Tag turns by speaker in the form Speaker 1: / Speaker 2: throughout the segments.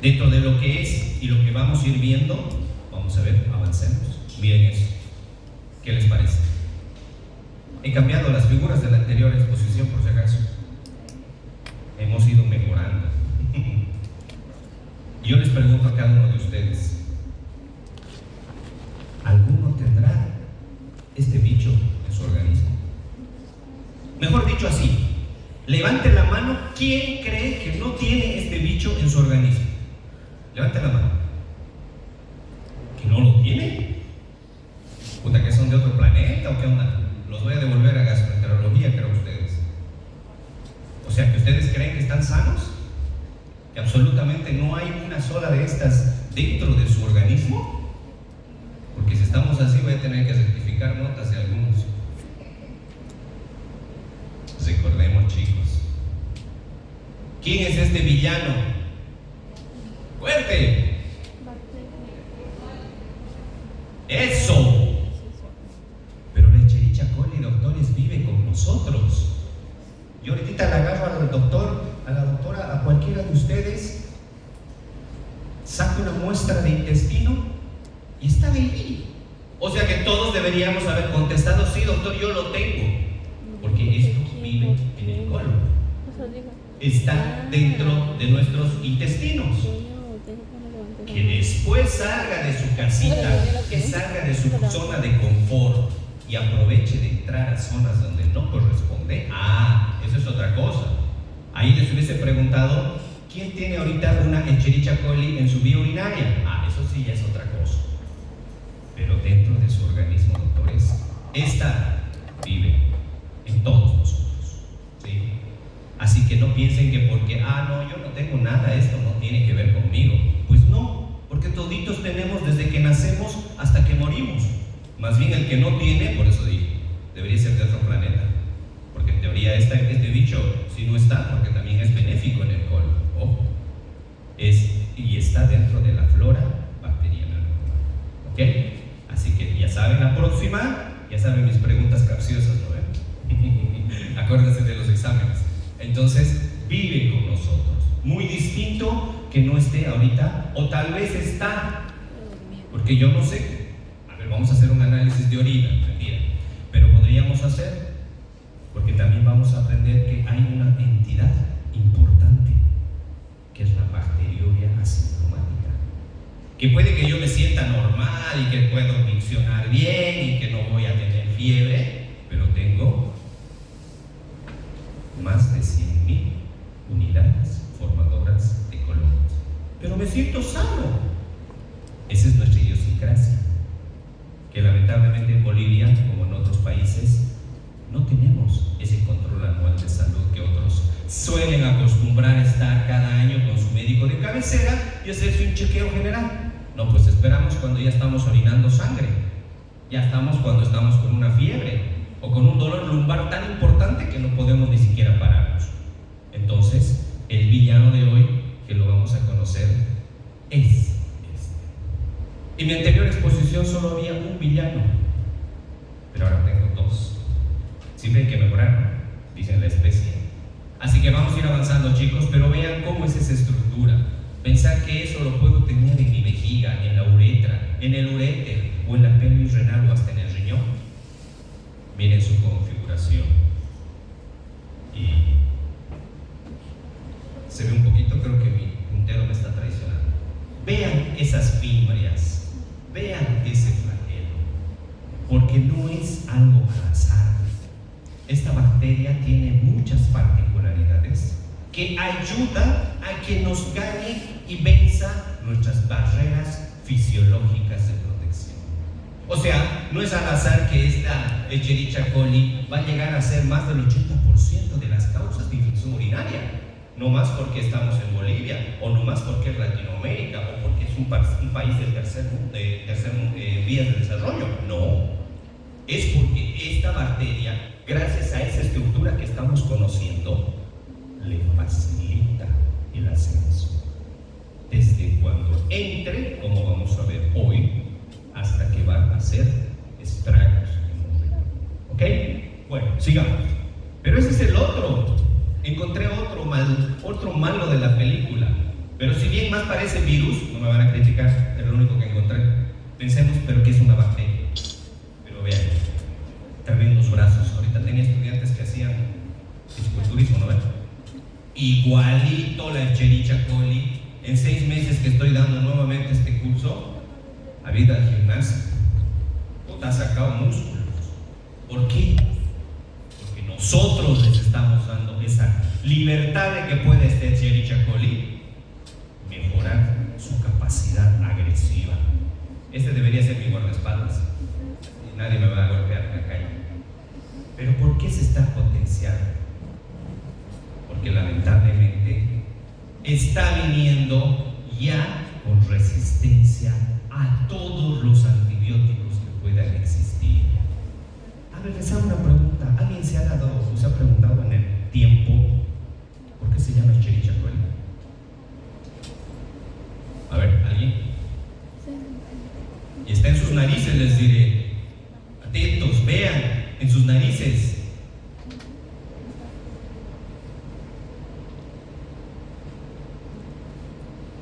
Speaker 1: Dentro de lo que es y lo que vamos a ir viendo, vamos a ver, avancemos. Miren eso. ¿Qué les parece? He cambiado las figuras de la anterior exposición por si acaso. Hemos ido mejorando. Yo les pregunto a cada uno de ustedes, ¿alguno tendrá este bicho en su organismo? Mejor dicho así, levante la mano, ¿quién cree que no tiene este bicho en su organismo? Levante la mano. ¿Que no lo tiene? Puta, ¿que son de otro planeta o qué onda? Los voy a devolver a gastroenterología, creo ustedes. O sea, que ustedes creen que están sanos, que absolutamente no hay una sola de estas dentro de su organismo. Porque si estamos así voy a tener que rectificar notas de algunos. Recordemos, chicos, ¿quién es este villano? ¡Fuerte! ¡Eso! Pero la Escherichia coli, doctores, vive con nosotros. Yo ahorita le agarro al doctor, a la doctora, a cualquiera de ustedes, saco una muestra de intestino y está ahí. O sea que todos deberíamos haber contestado, sí, doctor, yo lo tengo. Porque esto vive en el colon. Está dentro de nuestros intestinos. Que después salga de su casita, que salga de su zona de confort y aproveche de entrar a zonas donde no corresponde. Eso es otra cosa. Ahí les hubiese preguntado, ¿quién tiene ahorita una Escherichia coli en su vía urinaria? Eso sí ya es otra cosa. Pero dentro de su organismo, doctores, esta vive en todos nosotros, ¿sí? Así que no piensen que porque, no, yo no tengo nada, esto no tiene que ver conmigo. Pues no, porque toditos tenemos desde que nacemos hasta que morimos. Más bien el que no tiene, por eso dije, debería ser de otro planeta. Porque en teoría este bicho, si no está, porque también es benéfico en el colon. Y está dentro de la flora bacteriana. ¿Ok? Así que ya saben, la próxima, ya saben mis preguntas capciosas, ¿no ven? Acuérdense de los exámenes. Entonces, vive con nosotros. Muy distinto que no esté ahorita, o tal vez está, porque yo no sé. A ver, vamos a hacer un análisis de orina, mentira. Pero podríamos hacer, porque también vamos a aprender que hay una entidad importante, que es la bacteriuria asintomática. Que puede que yo me sienta normal y que puedo funcionar bien y que no voy a tener fiebre, pero tengo más de 100,000 unidades formadoras de colonias. Pero me siento sano. Esa es nuestra idiosincrasia, que lamentablemente en Bolivia, como en otros países, no tenemos ese control anual de salud que otros suelen acostumbrar a estar cada año con su médico de cabecera y hacerse un chequeo general. No, pues esperamos cuando ya estamos orinando sangre, ya estamos cuando estamos con una fiebre o con un dolor lumbar tan importante que no podemos ni siquiera pararnos. Entonces, el villano de hoy, que lo vamos a conocer, es este. En mi anterior exposición solo había un villano, pero ahora tengo dos. Siempre hay que mejorar, ¿no? Dicen la especie. Así que vamos a ir avanzando, chicos, pero vean cómo es esa estructura. Pensar que eso lo puedo tener en mi vejiga, en la uretra, en el uréter, o en la pelvis renal, o hasta en el riñón. Miren su configuración. Y se ve un poquito, creo que mi puntero me está traicionando. Vean esas fimbrias, vean ese flagelo, porque no es algo al azar. Esta bacteria tiene muchas particularidades que ayudan a que nos gane y venza nuestras barreras fisiológicas de protección. O sea, no es al azar que esta Escherichia coli va a llegar a ser más del 80% de las causas de infección urinaria. No más porque estamos en Bolivia, o no más porque es Latinoamérica, o porque es un país del tercer vías de desarrollo. No, es porque esta bacteria, gracias a esa estructura que estamos conociendo, le facilita el ascenso. Desde cuando entre, como vamos a ver hoy, hasta que va a hacer estragos en un riñón. ¿Ok? Bueno, sigamos. Pero ese es el otro. Encontré otro otro malo de la película. Pero si bien más parece virus, no me van a criticar, es lo único que encontré. Pensemos, pero que es una bacteria. Pero vean, tremendos brazos. Ahorita tenía estudiantes que hacían fisiculturismo, ¿no ven? Igualito la Escherichia coli. En 6 meses que estoy dando nuevamente este curso, a vida al gimnasio, ha sacado músculos. ¿Por qué? Porque nosotros les estamos dando esa libertad de que puede este Escherichia coli mejorar su capacidad agresiva. Este debería ser mi guardaespaldas y nadie me va a golpear en la calle. Pero ¿por qué se está potenciando? Porque lamentablemente está viniendo ya con resistencia a todos los antibióticos que puedan existir. A ver, les hago una pregunta. ¿Alguien se ha preguntado en el tiempo por qué se llama Escherichia coli? A ver, ¿alguien? Y está en sus narices, les diré. Atentos, vean, en sus narices.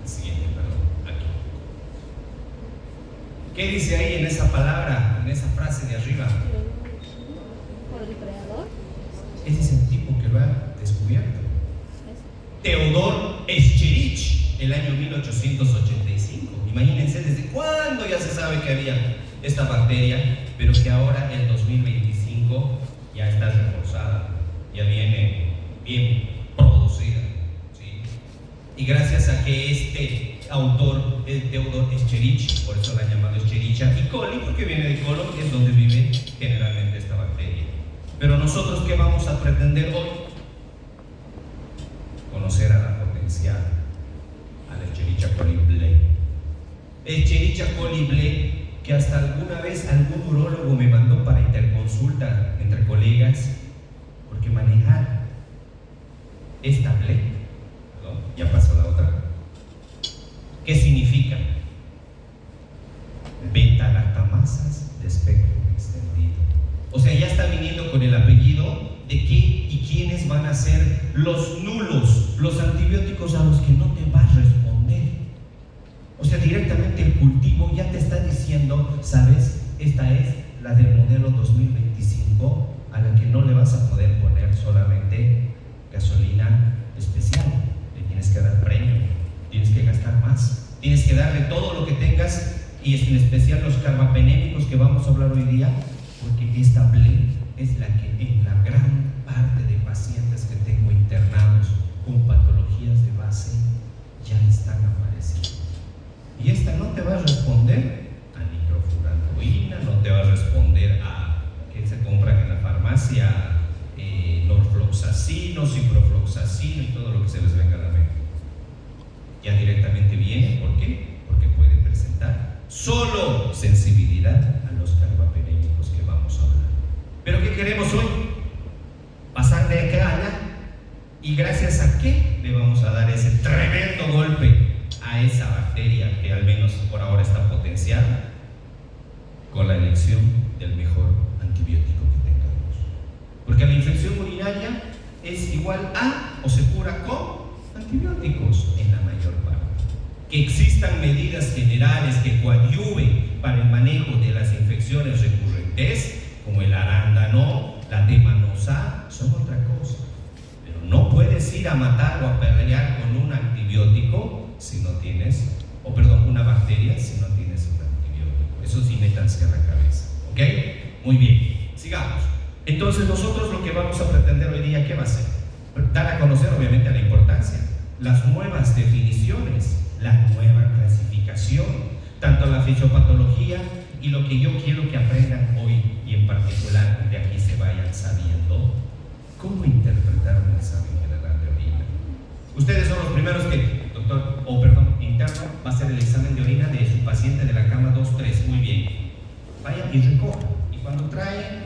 Speaker 1: Siguiente, perdón, aquí. ¿Qué dice ahí en esa palabra, en esa frase de arriba?
Speaker 2: ¿Por el creador?
Speaker 1: Ese es el tipo que lo ha descubierto. Theodor Escherich, el año 1885. Imagínense desde cuándo ya se sabe que había esta bacteria, pero que ahora en 2025 ya está reforzada, ya viene bien producida, ¿sí? Y gracias a que este autor, el Theodor Escherich, por eso la han llamado Escherichia y coli, porque viene de colon, que es donde vive generalmente esta bacteria. Pero nosotros, ¿qué vamos a pretender hoy? Conocer a la potencial, a la Escherichia coli blei. Escherichia coli blei, que hasta alguna vez algún urólogo me mandó para interconsulta entre colegas, porque manejar esta blei, perdón, ya pasó la otra. ¿Qué significa? Beta-lactamasas de espectro extendido. O sea, ya está viniendo con el apellido de qué y quiénes van a ser los nulos, los antibióticos a los que no te va a responder. O sea, directamente el cultivo ya te está diciendo, ¿sabes? Esta es la del modelo 2025 a la que no le vas a poder poner solamente gasolina especial. Le tienes que dar premio, tienes que gastar más, tienes que darle todo lo que tengas, y en especial los carbapenémicos que vamos a hablar hoy día, porque esta blei es la que en la gran parte de pacientes que tengo internados con patologías de base ya están apareciendo. Y esta no te va a responder a nitrofurantoína, no te va a responder a que se compran en la farmacia norfloxacino, ciprofloxacino y todo lo que se les venga a la mente. Ya directamente viene, ¿por qué? Porque puede presentar solo sensibilidad a los carbapenémicos que vamos a hablar. ¿Pero qué queremos hoy? Pasar de acá a allá. ¿Y gracias a qué le vamos a dar ese tremendo golpe a esa bacteria que al menos por ahora está potenciada? Con la elección del mejor antibiótico que tengamos. Porque la infección urinaria es igual a o se cura con antibióticos en la mayor parte. Que existan medidas generales que coadyuven para el manejo de las infecciones recurrentes, como el arándano, la temanosa, son otra cosa. Pero no puedes ir a matar o a pelear con un antibiótico si no tienes, una bacteria si no tienes un antibiótico. Eso sí, métanse a la cabeza. ¿Ok? Muy bien, sigamos. Entonces nosotros lo que vamos a pretender hoy día, ¿qué va a ser? Dar a conocer obviamente la importancia, las nuevas definiciones, la nueva clasificación, tanto la fisiopatología y lo que yo quiero que aprendan hoy, y en particular de aquí se vayan sabiendo cómo interpretar un examen general de orina. Ustedes son los primeros que, interno, va a hacer el examen de orina de su paciente de la cama 2-3, muy bien. Vayan y recojan, y cuando traen,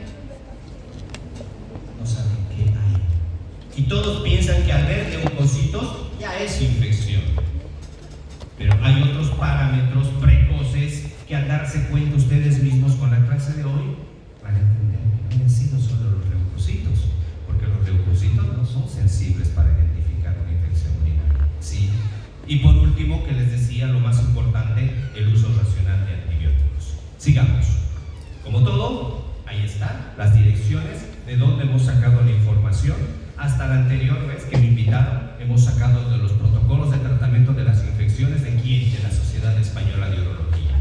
Speaker 1: no saben qué hay. Y todos piensan que al ver leucocitos ya es infección. Pero hay otros parámetros precoces que al darse cuenta ustedes mismos con la clase de hoy van a entender que no han sido solo los leucocitos, porque los leucocitos no son sensibles para identificar una infección urinaria. Y por último, que les decía, lo más importante, el uso racional de antibióticos. Sigamos. Como todo, ahí están las direcciones de donde hemos sacado la información. Hasta la anterior vez que me invitaron, hemos sacado de los protocolos de tratamiento de las infecciones de quién, de la Sociedad Española de Urología.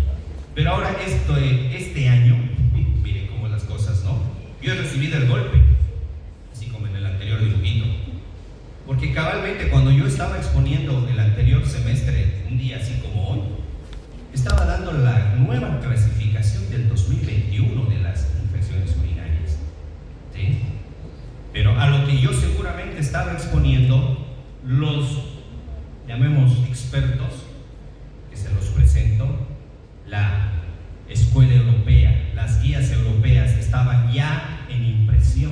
Speaker 1: Pero ahora este año, miren cómo las cosas, ¿no? Yo he recibido el golpe, así como en el anterior dibujito. Porque cabalmente cuando yo estaba exponiendo el anterior semestre, un día así como hoy, estaba dando la nueva clasificación del 2021 de las infecciones urinarias, ¿sí? Pero a lo que yo seguramente estaba exponiendo, los, llamemos expertos, que se los presento, la escuela europea, las guías europeas estaban ya en impresión,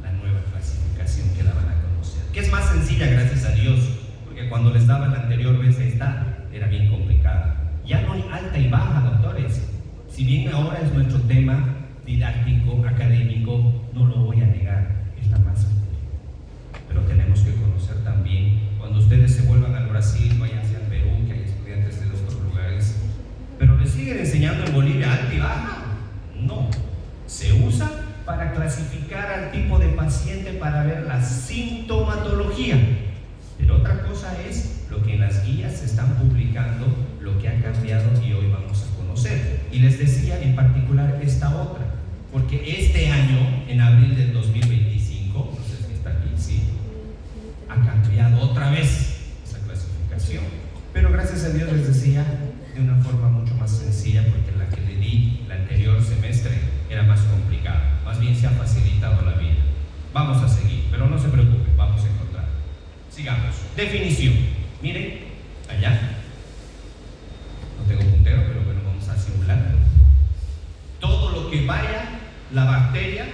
Speaker 1: la nueva clasificación que la van a conocer, que es más sencilla gracias a Dios, porque cuando les daba la anterior vez esta, era bien complicada. Ya no hay alta y baja, doctores. Si bien ahora es nuestro tema didáctico, académico, no lo voy a negar, es la más sencilla. Pero tenemos que conocer también, cuando ustedes se vuelvan al Brasil, váyanse al Perú, que hay estudiantes de otros lugares, pero les siguen enseñando en Bolivia alta y baja. No, se usa para clasificar al tipo de paciente, para ver la sintomatología. Pero otra cosa es lo que en las guías se están publicando, lo que ha cambiado y hoy vamos a conocer. Y les decía en particular esta otra, porque este año, en abril del 2025, no sé si está aquí, sí, ha cambiado otra vez esa clasificación. Pero gracias a Dios, les decía, de una forma mucho más sencilla, porque la que le di el anterior semestre era más complicada. Más bien se ha facilitado la vida. Vamos a seguir, pero no se preocupen, vamos a encontrar. Sigamos. Definición. Miren, allá. No tengo puntero, pero bueno, vamos a simular. Todo lo que vaya la bacteria,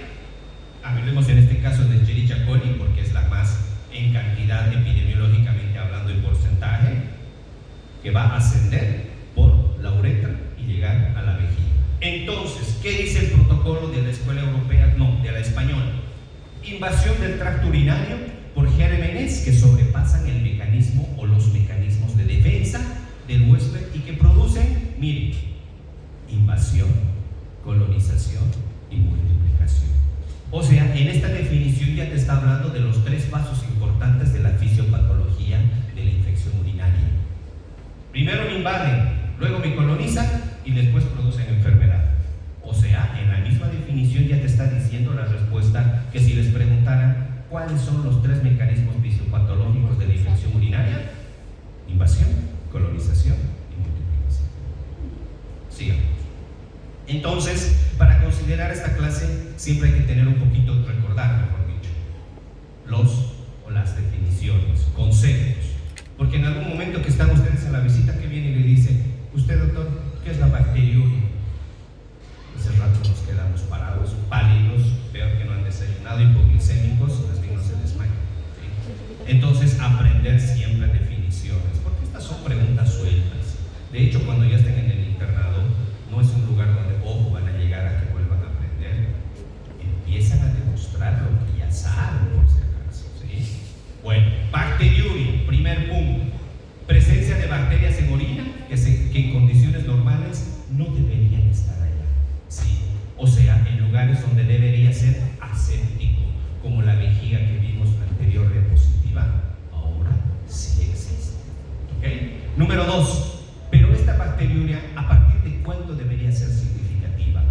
Speaker 1: hablemos en este caso de Escherichia coli, porque es la más en cantidad epidemiológicamente hablando en porcentaje, que va a ascender por la uretra y llegar a la vejiga. Entonces, ¿qué dice el protocolo de la escuela europea? No, de la española. Invasión del tracto urinario por gérmenes que sobrepasan el mecanismo o los mecanismos de defensa del huésped y que producen, miren, invasión, colonización y multiplicación. O sea, en esta definición ya te está hablando de los tres pasos importantes de la fisiopatología de la infección urinaria. Primero me invaden, luego me colonizan y después producen enfermedad. O sea, en la misma definición ya te está diciendo la respuesta que si les preguntaran cuáles son los tres mecanismos fisiopatológicos de la infección urinaria: invasión, colonización y multiplicación. Sigamos. Entonces, para considerar esta clase siempre hay que tener un poquito, recordar, mejor dicho, los o las definiciones, conceptos. Porque en algún momento que están ustedes en la visita, que viene y le dice: usted, doctor, ¿qué es la bacteriuria? Ese rato nos quedamos parados, pálidos, peor que no han desayunado, hipoglicémicos, les vino se desmayan, ¿sí? Entonces, aprender siempre definiciones, porque estas son preguntas sueltas. De hecho, cuando ya estén en el internado, no es un lugar donde, ojo, van a llegar a que vuelvan a aprender. Empiezan a demostrar lo que ya saben, por si acaso, ¿sí? Bueno, bacteriuria, primer punto. Presencia de bacterias en orina que en condiciones normales no deberían estar allá, ¿sí? O sea, en lugares donde debería ser aséptico, como la vejiga que vimos en la anterior diapositiva, ahora sí existe. ¿Ok? Número 2. Pero esta bacteriuria, ¿a partir de cuánto debería ser significativa?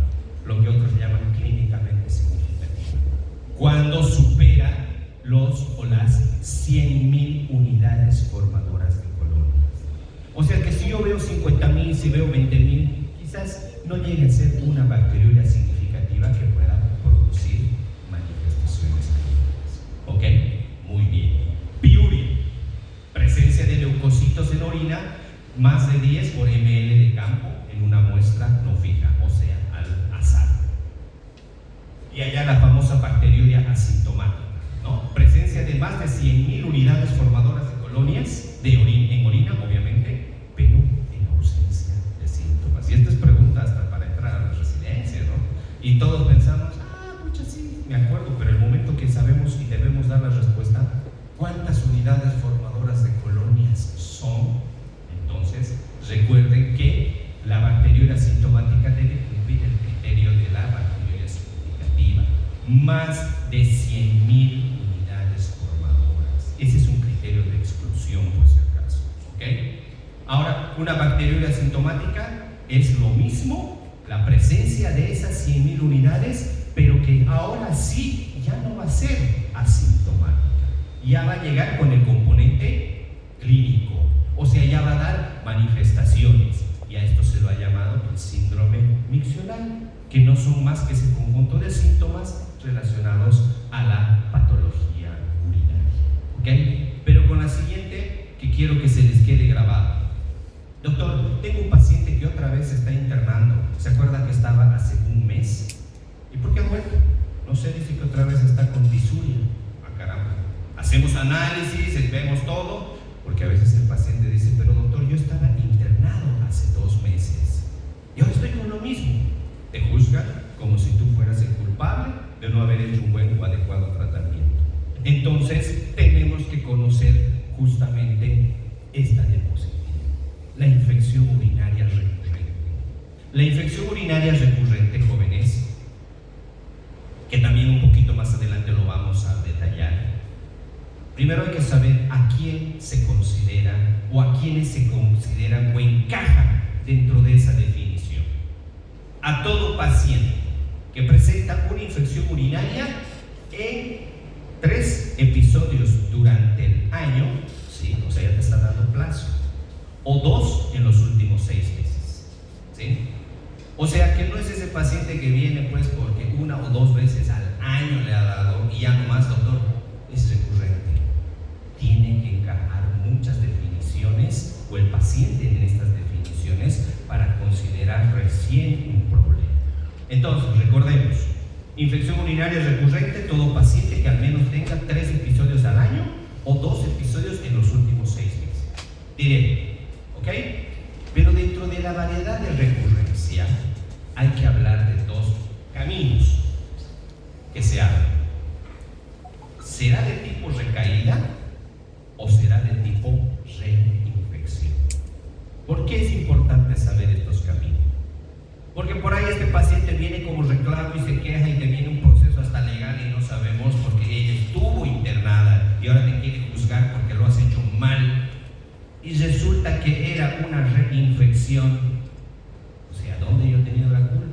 Speaker 1: Lo que otros llaman clínicamente significativa. Cuando supera los o las 100.000 unidades formadoras de colonias. O sea que si yo veo 50.000, si veo 20.000, quizás no llegue a ser una bacteriuria significativa que pueda producir manifestaciones clínicas. ¿Ok? Muy bien. Piuria. Presencia de leucocitos en orina, más de 10 por ml de campo en una muestra no fija, o sea, al azar. Y allá la famosa bacteriuria asintomática, ¿no? Presencia de más de 100.000 unidades formadoras de colonias en orina, obviamente, pero en ausencia de síntomas. Y esta es pregunta hasta para entrar a la residencia, ¿no? Y todos pensamos, pucha, sí, me acuerdo, pero el momento que sabemos y debemos dar la respuesta, ¿cuántas unidades formadoras de colonias son? más de 100,000 unidades formadoras. Ese es un criterio de exclusión, por si acaso. ¿Okay? Ahora, una bacteriuria asintomática es lo mismo, la presencia de esas 100,000 unidades, pero que ahora sí ya no va a ser asintomática, ya va a llegar con el componente clínico, o sea, ya va a dar manifestaciones, y a esto se lo ha llamado el síndrome miccional, que no son más que ese conjunto de síntomas relacionados a la patología urinaria. ¿Okay? Pero con la siguiente que quiero que se les quede grabado. Doctor, tengo un paciente que otra vez se está internando. ¿Se acuerda que estaba hace un mes? ¿Y por qué ha vuelto? No sé, dice que otra vez está con disuria. Ah, caramba. Hacemos análisis, vemos todo, porque a veces el paciente dice, pero doctor, yo estaba internado hace 2 meses y ahora estoy con lo mismo. Te juzgan como si tú fueras el culpable de no haber hecho un buen o adecuado tratamiento. Entonces, tenemos que conocer justamente esta diapositiva. La infección urinaria recurrente. La infección urinaria recurrente, jóvenes, que también un poquito más adelante lo vamos a detallar. Primero hay que saber a quién se considera o a quiénes se consideran o encajan dentro de esa definición. A todo paciente que presenta una infección urinaria en 3 episodios durante el año, ¿sí? O sea, ya te está dando plazo, o 2 en los últimos 6 meses, ¿sí? O sea, que no es ese paciente que viene pues porque 1 o 2 veces al año le ha dado y ya no más, doctor, es recurrente. Tiene que encajar muchas definiciones o el paciente en estas definiciones para considerar recién un problema. Entonces, recordemos, infección urinaria recurrente, todo paciente que al menos tenga 3 episodios al año o 2 episodios en los últimos 6 meses. Diré, ¿ok? Pero dentro de la variedad de recurrencia hay que hablar de 2 caminos que se abren. ¿Será de tipo recaída o será de tipo reinfección? ¿Por qué es importante saber estos caminos? Porque por ahí este paciente viene como reclamo y se queja y te viene un proceso hasta legal y no sabemos porque ella estuvo internada y ahora te quiere juzgar porque lo has hecho mal y resulta que era una reinfección. O sea, ¿dónde yo he tenido la culpa?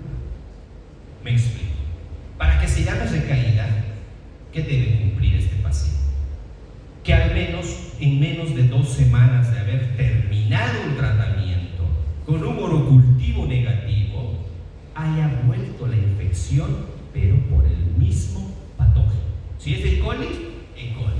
Speaker 1: Me explico. Para que se llame recaída, ¿qué debe cumplir este paciente? Que al menos en menos de 2 semanas de haber terminado un tratamiento con un orocultivo negativo, haya vuelto la infección, pero por el mismo patógeno. Si es E. coli, E. coli.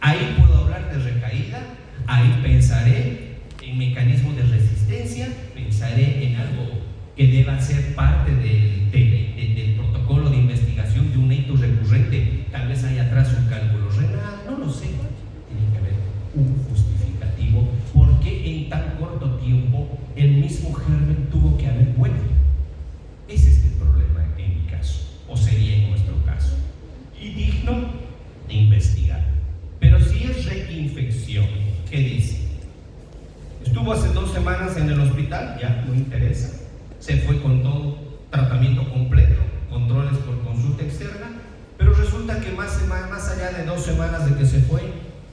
Speaker 1: Ahí puedo hablar de recaída, ahí pensaré en mecanismos de resistencia, pensaré en algo que deba ser parte del protocolo de investigación de un hito recurrente. Tal vez hay atrás un cálculo renal, no lo sé. Tiene que haber un justificativo. ¿Por qué en tan corto tiempo el mismo germen tuvo que haber vuelto? Ese es el problema en mi caso, o sería en nuestro caso, y digno de investigar. Pero si es reinfección, ¿qué dice? Estuvo hace 2 semanas en el hospital, ya no interesa, se fue con todo, tratamiento completo, controles por consulta externa, pero resulta que más allá de 2 semanas de que se fue,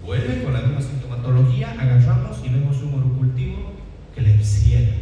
Speaker 1: vuelve con la misma sintomatología, agarramos y vemos un orocultivo que le encierra.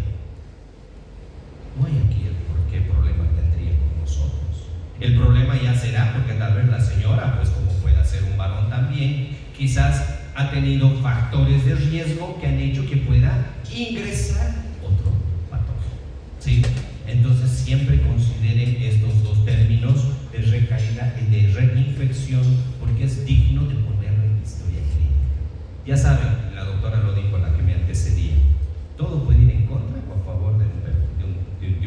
Speaker 1: No hay aquí el por qué problema tendría con nosotros. El problema ya será porque tal vez la señora, pues como puede ser un varón también, quizás ha tenido factores de riesgo que han hecho que pueda ingresar otro patógeno, ¿sí? Entonces siempre consideren estos 2 términos de recaída y de reinfección porque es digno de ponerlo en historia clínica. Ya saben, la doctora lo dijo, la que me antecedía, todo puede ir en contra o a favor de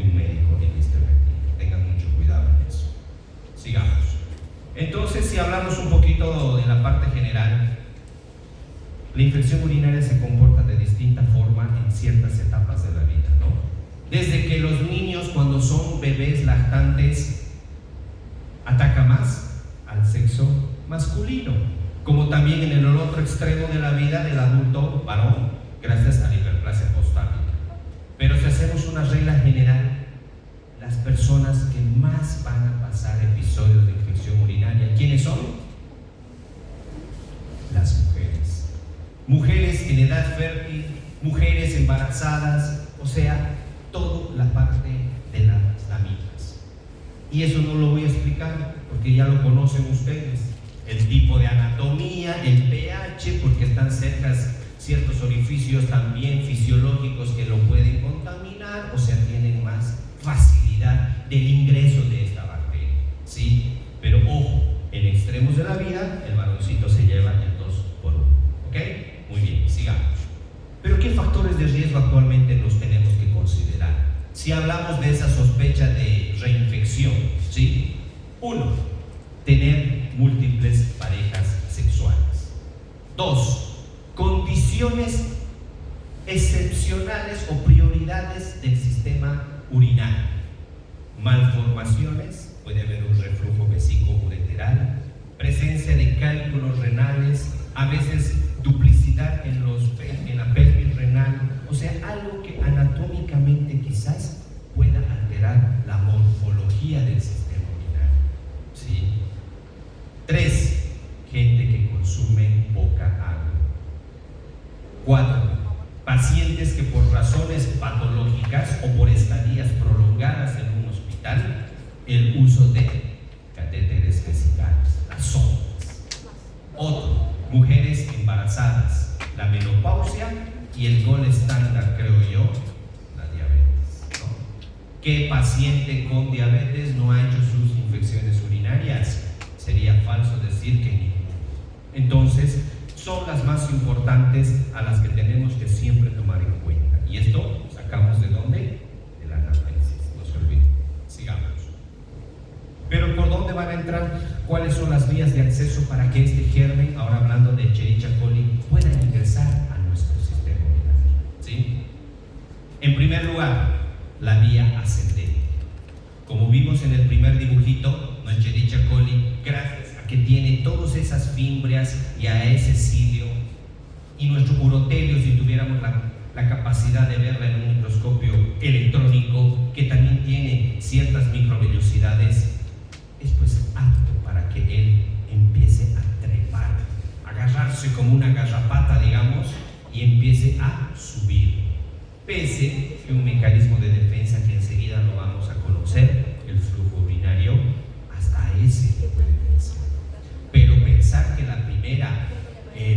Speaker 1: un médico en la historia clínica. Tengan mucho cuidado en eso. Sigamos. Entonces, si hablamos un poquito de la parte general, la infección urinaria se comporta de distinta forma en ciertas etapas de la vida, ¿no? Desde que los niños, cuando son bebés lactantes, ataca más al sexo masculino, como también en el otro extremo de la vida del adulto varón, gracias a la hiperplasia prostática. Pero si hacemos una regla general, las personas que más van a pasar episodios de infección urinaria. ¿Quiénes son? Las mujeres. Mujeres en edad fértil, mujeres embarazadas, o sea, toda la parte de las damitas. Y eso no lo voy a explicar porque ya lo conocen ustedes. El tipo de anatomía, el pH, porque están cerca ciertos orificios también fisiológicos que lo pueden contaminar, o sea, tienen más facilidad del ingreso de esta bacteria, ¿sí? Pero ojo, en extremos de la vida, el varoncito se lleva el 2 por 1, ¿ok? Muy bien, sigamos. Pero ¿qué factores de riesgo actualmente nos tenemos que considerar? Si hablamos de esa sospecha de reinfección, ¿sí? 1, tener múltiples parejas sexuales. 2, condiciones excepcionales o prioridades del sistema urinario. Malformaciones, puede haber un reflujo vesíco-ureteral, presencia de cálculos renales, a veces duplicidad en la pelvis renal, o sea, algo que anatómicamente quizás pueda alterar la morfología del sistema urinario, ¿sí? 3, gente que consume poca agua. 4, pacientes que por razones patológicas o por estadías prolongadas en un hospital, el uso de catéteres vesicales, las sondas. Otro, mujeres embarazadas, la menopausia y el gol estándar, creo yo, la diabetes, ¿no? ¿Qué paciente con diabetes no ha hecho sus infecciones urinarias? Sería falso decir que ninguno. Entonces, son las más importantes a las que tenemos que siempre tomar en cuenta. Y esto sacamos ¿de dónde? De la anamnesis, no se olviden. Sigamos. Pero ¿por dónde van a entrar? ¿Cuáles son las vías de acceso para que este germen, ahora hablando de Escherichia coli, pueda ingresar a nuestro sistema urinario? ¿Sí? En primer lugar, la vía ascendente. Como vimos en el primer dibujito, no Escherichia coli, gracias que tiene todas esas fimbrias y a ese cilio, y nuestro urotelio, si tuviéramos la capacidad de verla en un microscopio electrónico, que también tiene ciertas microvellosidades, es pues apto para que él empiece a trepar, agarrarse como una garrapata, digamos, y empiece a subir, pese a un mecanismo de defensa que enseguida lo vamos a conocer, el flujo urinario, hasta ese tipo de defensa. Pero pensar que la primera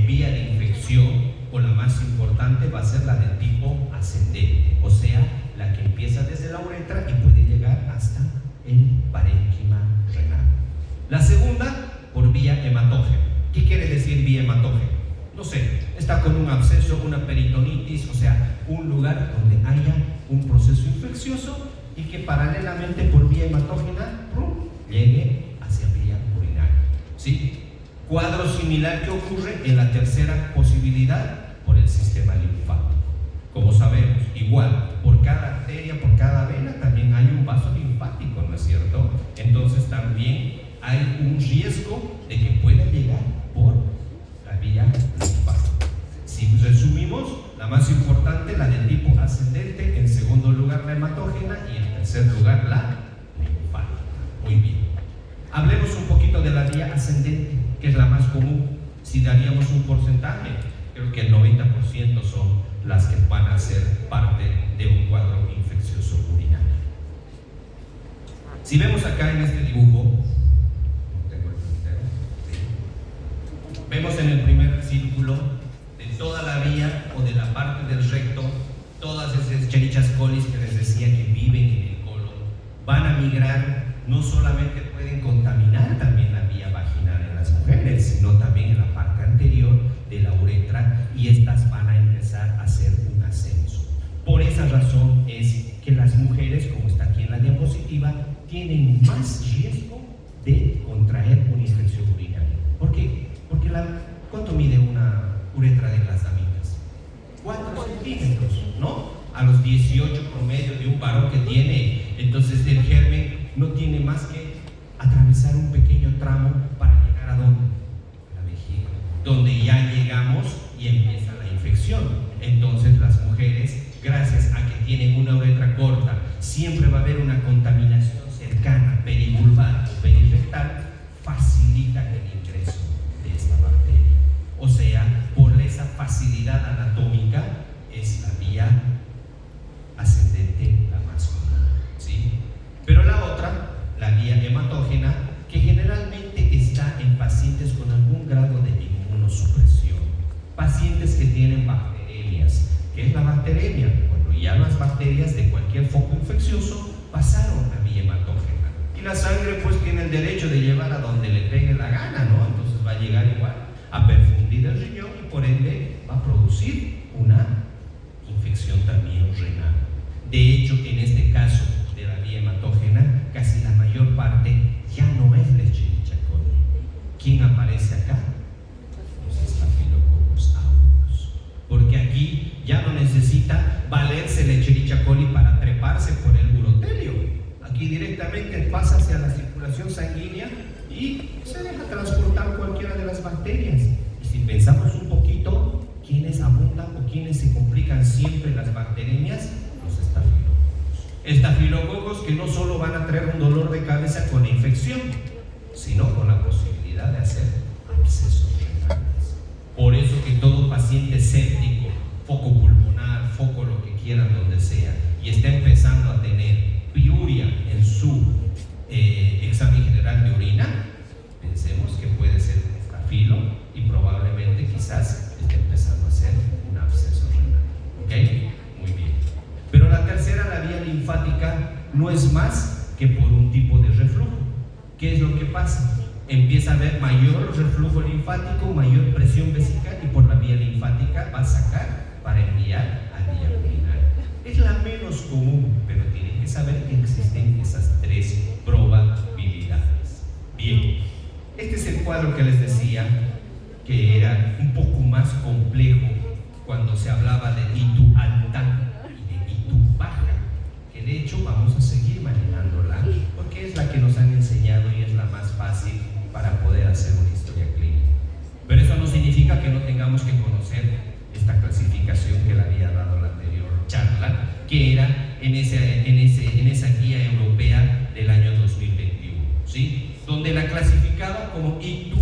Speaker 1: vía de infección o la más importante va a ser la del tipo ascendente, o sea, la que empieza desde la uretra y puede llegar hasta el parénquima renal. La segunda, por vía hematógena. ¿Qué quiere decir vía hematógena? No sé, está con un absceso, una peritonitis, o sea, un lugar donde haya un proceso infeccioso y que paralelamente por vía hematógena llegue hacia vía urinaria. ¿Sí? Cuadro similar que ocurre en la tercera posibilidad por el sistema linfático. Como sabemos, igual, por cada arteria, por cada vena, también hay un vaso linfático, ¿no es cierto? Entonces también hay un riesgo de que pueda llegar por la vía linfática. Si resumimos, la más importante, la del tipo ascendente, en segundo lugar la hematógena y en tercer lugar la linfática. Muy bien. Hablemos un poquito de la vía ascendente, que es la más común. Si daríamos un porcentaje, creo que el 90% son las que van a ser parte de un cuadro infeccioso urinario. Si vemos acá en este dibujo, no tengo el puntero, ¿sí? Vemos en el primer círculo de toda la vía o de la parte del recto, todas esas Escherichia coli que les decía que viven en el colon, van a migrar. No solamente pueden contaminar también la vía vaginal en las mujeres, sino también en la parte anterior de la uretra, y estas van a empezar a hacer un ascenso. Por esa razón es que las mujeres, como está aquí en la diapositiva, tienen más riesgo de contraer una infección urinaria. ¿Por qué? Porque ¿cuánto mide una uretra de las damitas? 4 centímetros, ¿no? A los 18 promedio de un varón que tiene, entonces el germen no tiene más que atravesar un pequeño tramo para llegar a ¿dónde? A la vejiga, donde ya llegamos y empieza la infección. Entonces las mujeres, gracias a que tienen una uretra corta, siempre va a haber una contaminación cercana, perivulvar o perirectal, facilitan el ingreso de esta bacteria. O sea, por esa facilidad anatómica es la vía ascendente la más común, ¿sí? Pero la otra, la vía hematógena, que generalmente está en pacientes con algún grado de inmunosupresión, pacientes que tienen bacteremias. ¿Qué es la bacteremia? Bueno, ya las bacterias de cualquier foco infeccioso pasaron a vía hematógena. Y la sangre pues tiene el derecho de llevar a donde le pegue la gana, ¿no? Entonces va a llegar igual a perfundir el riñón y por ende va a producir una infección también renal. De hecho, en este caso de la vía hematógena, casi la mayor parte ya no es Escherichia coli. ¿Quién aparece acá? Los Staphylococcus aureus. Porque aquí ya no necesita valerse el Escherichia coli para treparse por el urotelio. Aquí directamente pasa hacia la circulación sanguínea y se deja transportar cualquiera de las bacterias. Y si pensamos un poquito, ¿quiénes abundan o quiénes se complican siempre las bacteremias? Los estafilococos. Estafilococos que no solo van a traer un dolor de cabeza con la infección, sino con la posibilidad de hacer abscesos renales. Por eso que todo paciente séptico, foco pulmonar, foco lo que quieran, donde sea, y está empezando a tener piuria en su examen general de orina, pensemos que puede ser un estafilo y probablemente quizás esté empezando a hacer un absceso renal. ¿Ok? Muy bien. Pero la tercera, la vía linfática, no es más que por un tipo de reflujo. ¿Qué es lo que pasa? Empieza a haber mayor reflujo linfático, mayor presión vesical y por la vía linfática va a sacar para enviar a vía urinaria. Es la menos común, pero tienen que saber que existen esas tres probabilidades. Bien, este es el cuadro que les decía que era un poco más complejo cuando se hablaba de ITU alta y de ITU baja, que de hecho vamos a seguir manejándola porque es la que nos han enseñado y es la más fácil para poder hacer una historia clínica. Pero eso no significa que no tengamos que conocer esta clasificación que le había dado la anterior charla, que era en esa guía europea del año 2021, ¿sí? Donde la clasificaba como ITU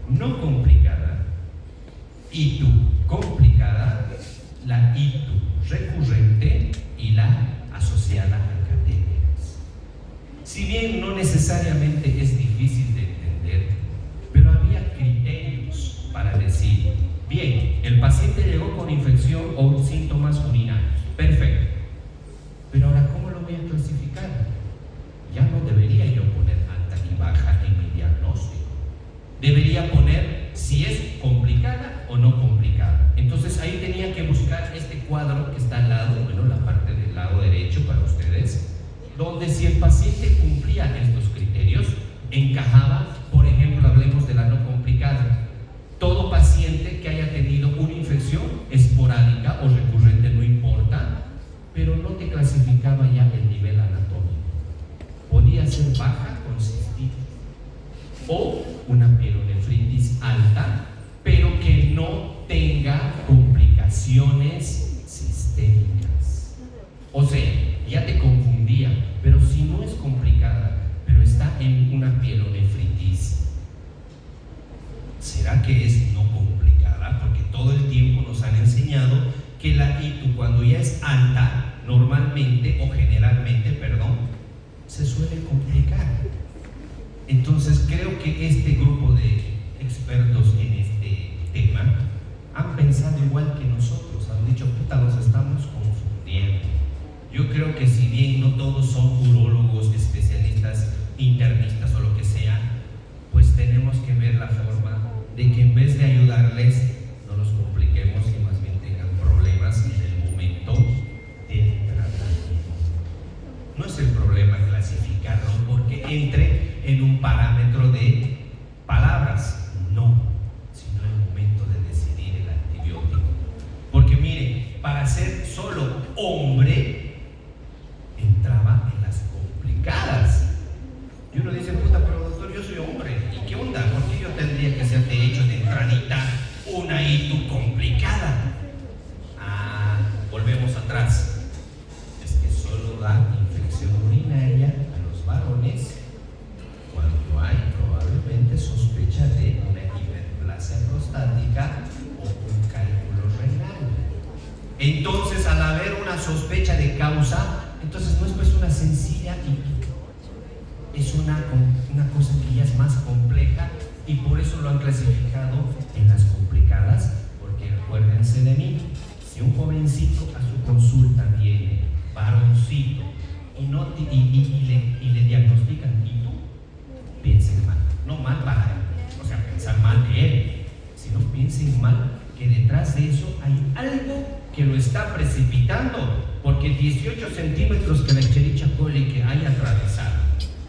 Speaker 1: no complicada, ITU complicada, la ITU recurrente y la asociada a catéteres. Si bien no necesariamente es difícil de entender, pero había criterios para decir, bien, el paciente llegó con infección o síntomas urinarios, perfecto, pero ahora ¿cómo lo voy a clasificar? Ya no debería yo poner alta y baja en mi diagnóstico, debería poner si es complicada o no complicada. Entonces ahí tenía que buscar este cuadro que está al lado, bueno, la parte del lado derecho para ustedes, donde si el paciente cumplía estos criterios, encajaba, por ejemplo, hablemos de la no complicada. Todo paciente que haya tenido una infección esporádica o recurrente, no importa, pero no te clasificaba ya el nivel anatómico. Podía ser baja con cistitis o una pielonefritis alta, pero que no tenga complicaciones sistémicas. O sea, ya te confundía, pero si no es complicada, pero está en una pielonefritis, ¿será que es no complicada? Porque todo el tiempo nos han enseñado que la ITU, cuando ya es alta, normalmente o generalmente, se suele complicar. Entonces creo que este grupo de expertos en este tema han pensado igual que nosotros, han dicho, puta, nos estamos confundiendo. Yo creo que si bien no todos son urólogos, especialistas, internistas o lo que sea, pues tenemos que ver la forma de que en vez de ayudarles, no los compliquemos y más bien tengan problemas en el momento del tratamiento. No es el problema clasificarlo porque entre en un parámetro de palabras, no, sino el momento de decidir el antibiótico. Porque mire, para ser solo hombre, entraba en las complicadas. Y uno dice, puta, pero doctor, yo soy hombre, ¿y qué onda? ¿Por qué yo tendría que ser de hecho de entradita una ITU complicada? Volvemos atrás. Entonces, al haber una sospecha de causa, entonces no es pues una sencilla y es una cosa que ya es más compleja, y por eso lo han clasificado en las complicadas, porque acuérdense de mí, si un jovencito a su consulta viene, varoncito, y le diagnostican y tú, piensen mal, no mal para él, o sea, pensar mal de él, sino piensen mal que detrás de eso hay algo que lo está precipitando, porque 18 centímetros que la Escherichia coli que haya atravesado,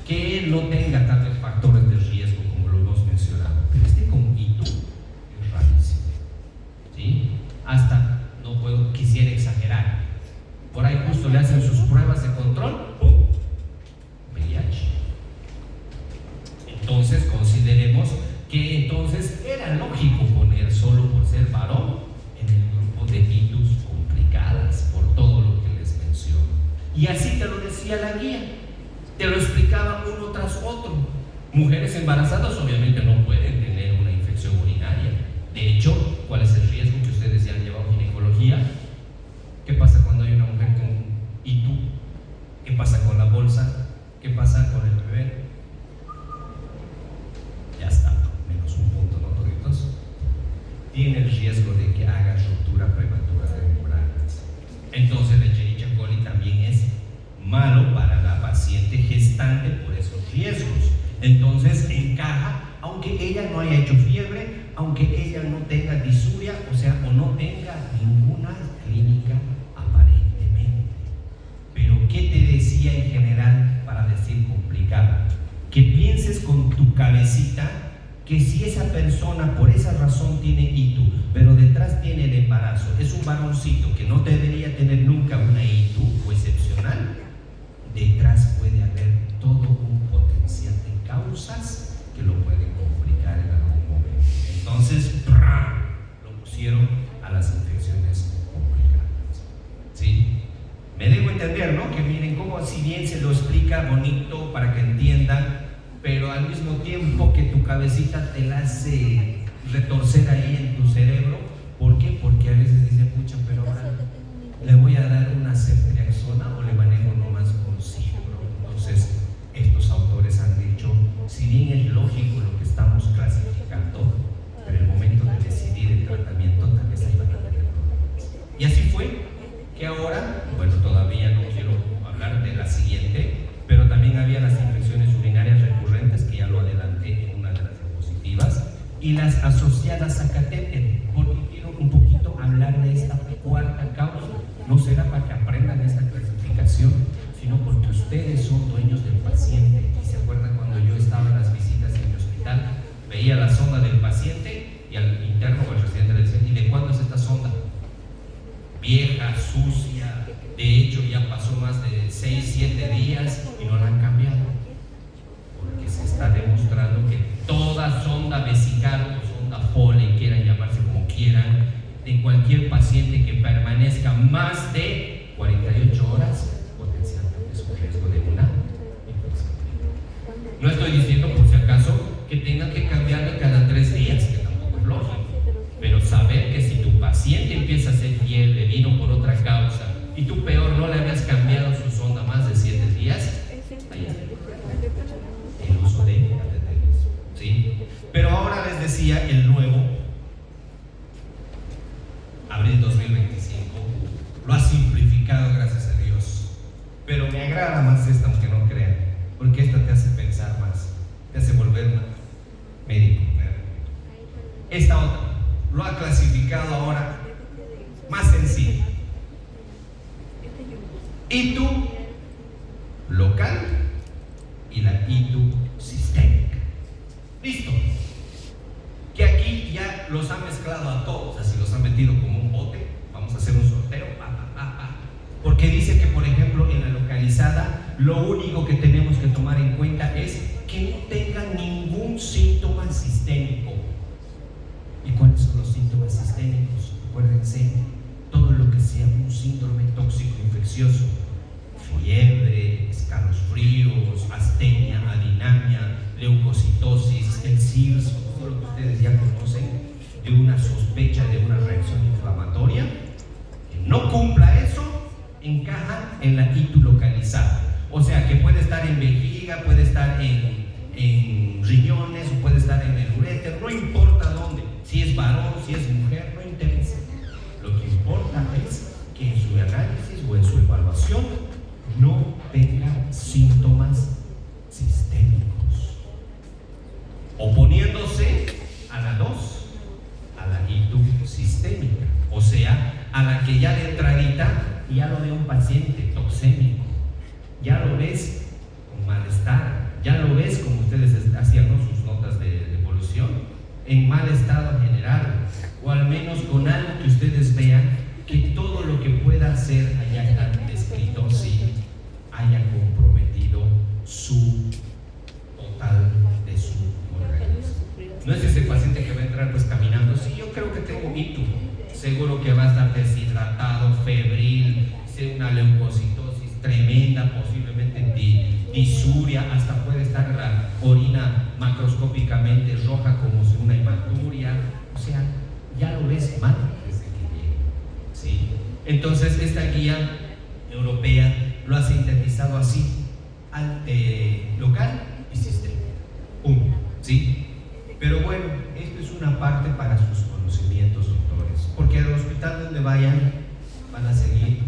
Speaker 1: que él no tenga tantos factores de riesgo como lo hemos mencionado, pero este con ITU es rarísimo, ¿sí? Hasta quisiera exagerar, por ahí justo le hacen sus pruebas de control, ¡pum!, VIH. Entonces consideremos que entonces era lógico poner solo por ser varón en el grupo de ITUs complicadas, por todo lo que les menciono. Y así te lo decía la guía, te lo explicaba uno tras otro. Mujeres embarazadas obviamente no pueden tener una infección urinaria. De hecho, ¿cuál es el riesgo que ustedes ya han llevado a ginecología? ¿Qué pasa cuando hay una mujer con ITU? ¿Qué pasa con la bolsa? ¿Qué pasa con el bebé? Ya está, menos un punto, ¿no, toditos? Tiene el riesgo de que haga ruptura prematura de membranas. Entonces, la Escherichia coli también es malo para la paciente gestante por esos riesgos. Entonces, encaja, aunque ella no haya hecho fiebre, aunque ella no tenga disuria, o sea, o no tenga ninguna clínica aparentemente. Pero, ¿qué te decía en general para decir complicado? Que pienses con tu cabecita que si esa persona por esa razón tiene ITU, pero detrás tiene el embarazo, es un varoncito que no debería tener nunca una ITU o excepcional, detrás puede haber todo un potencial de causas que lo pueden complicar en algún momento. Entonces, lo pusieron a las infecciones complicadas, ¿sí? Me dejo entender, ¿no? Que miren cómo si bien se lo explica bonito para que entiendan, pero al mismo tiempo que tu cabecita te la hace retorcer ahí en tu cerebro. ¿Por qué? Porque a veces dice, pucha, pero ahora le voy a dar una ceftriaxona o le manejo nomás con Cipro. Entonces, estos autores han dicho, si bien es lógico lo que estamos clasificando, pero el momento de decidir el tratamiento tal vez hay que tener problemas. Y así fue que ahora, bueno, todavía no quiero hablar de la siguiente, pero también había las infecciones urinarias recurrentes, que ya lo adelanté en una de las diapositivas, y las asociadas a catéter, porque quiero un poquito hablar de esta cuarta causa. No será para que aprendan esta clasificación, sino porque ustedes son dueños del paciente. Y se acuerdan cuando yo estaba en las visitas en mi hospital, veía la sonda del paciente y al interno o al residente le decía, ¿y de cuándo es esta sonda? Vieja, sucia, de hecho ya pasó más de 6-7 días y no la han cambiado, porque se está demostrando que toda sonda vesical o sonda Foley, quieran llamarse como quieran, de cualquier paciente que permanezca más de 48 horas, potencialmente es un riesgo de una infección. No estoy diciendo por si acaso que tengan que cambiarla cada 3 días, que tampoco es lógico, pero saber que si tu paciente empieza a hacer fiebre, vino por otra causa, y tú peor no le habías cambiado su sonda más de 7 días, ahí está el uso de catéteres, ¿sí? Pero ahora les decía el nuevo, abril 2025, lo ha simplificado, gracias a Dios, pero me agrada más esta, aunque no crean, porque esta te hace pensar más, te hace volver más médico. Esta otra lo ha clasificado ahora más sencillo: ITU local y la ITU sistémica. Listo. Que aquí ya los han mezclado a todos, así los han metido como un bote. Vamos a hacer un sorteo. Porque dice que, por ejemplo, en la localizada, lo único que tenemos que tomar en cuenta es que no tengan ningún síntoma sistémico. ¿Y cuáles son los síntomas sistémicos? Acuérdense, todo lo que sea un síndrome tóxico infeccioso, fiebre, escalofríos, astenia, adinamia, leucocitosis, el SIRS, todo lo que ustedes ya conocen, de una sospecha de una reacción inflamatoria, que no en la ITU localizada. O sea, que puede estar en vejiga, puede estar en riñones, o puede estar en el uréter, no importa dónde, si es varón, si es mujer, no interesa. Lo que importa es que en su análisis o en su evaluación no tenga síntomas sistémicos, oponiéndose a la 2, a la ITU sistémica, o sea, a la que ya de entradita ya lo ve un paciente toxémico, ya lo ves con malestar, ya lo ves como ustedes hacían, ¿no?, sus notas de evolución, en mal estado general, o al menos con algo que ustedes vean que todo lo que pueda hacer haya descrito, sí, haya comprometido su total de su organismo. No es ese paciente que va a entrar pues caminando, sí, yo creo que tengo ITU, seguro que va a estar deshidratado, febril, una leucocitosis tremenda, posiblemente disuria, hasta puede estar la orina macroscópicamente roja como si una hematuria, o sea, ya lo ves mal desde que llega, ¿sí? Entonces esta guía europea lo ha sintetizado así, local y sistémico, ¿sí? Pero bueno, esto es una parte para sus conocimientos, doctores, porque al hospital donde vayan van a seguir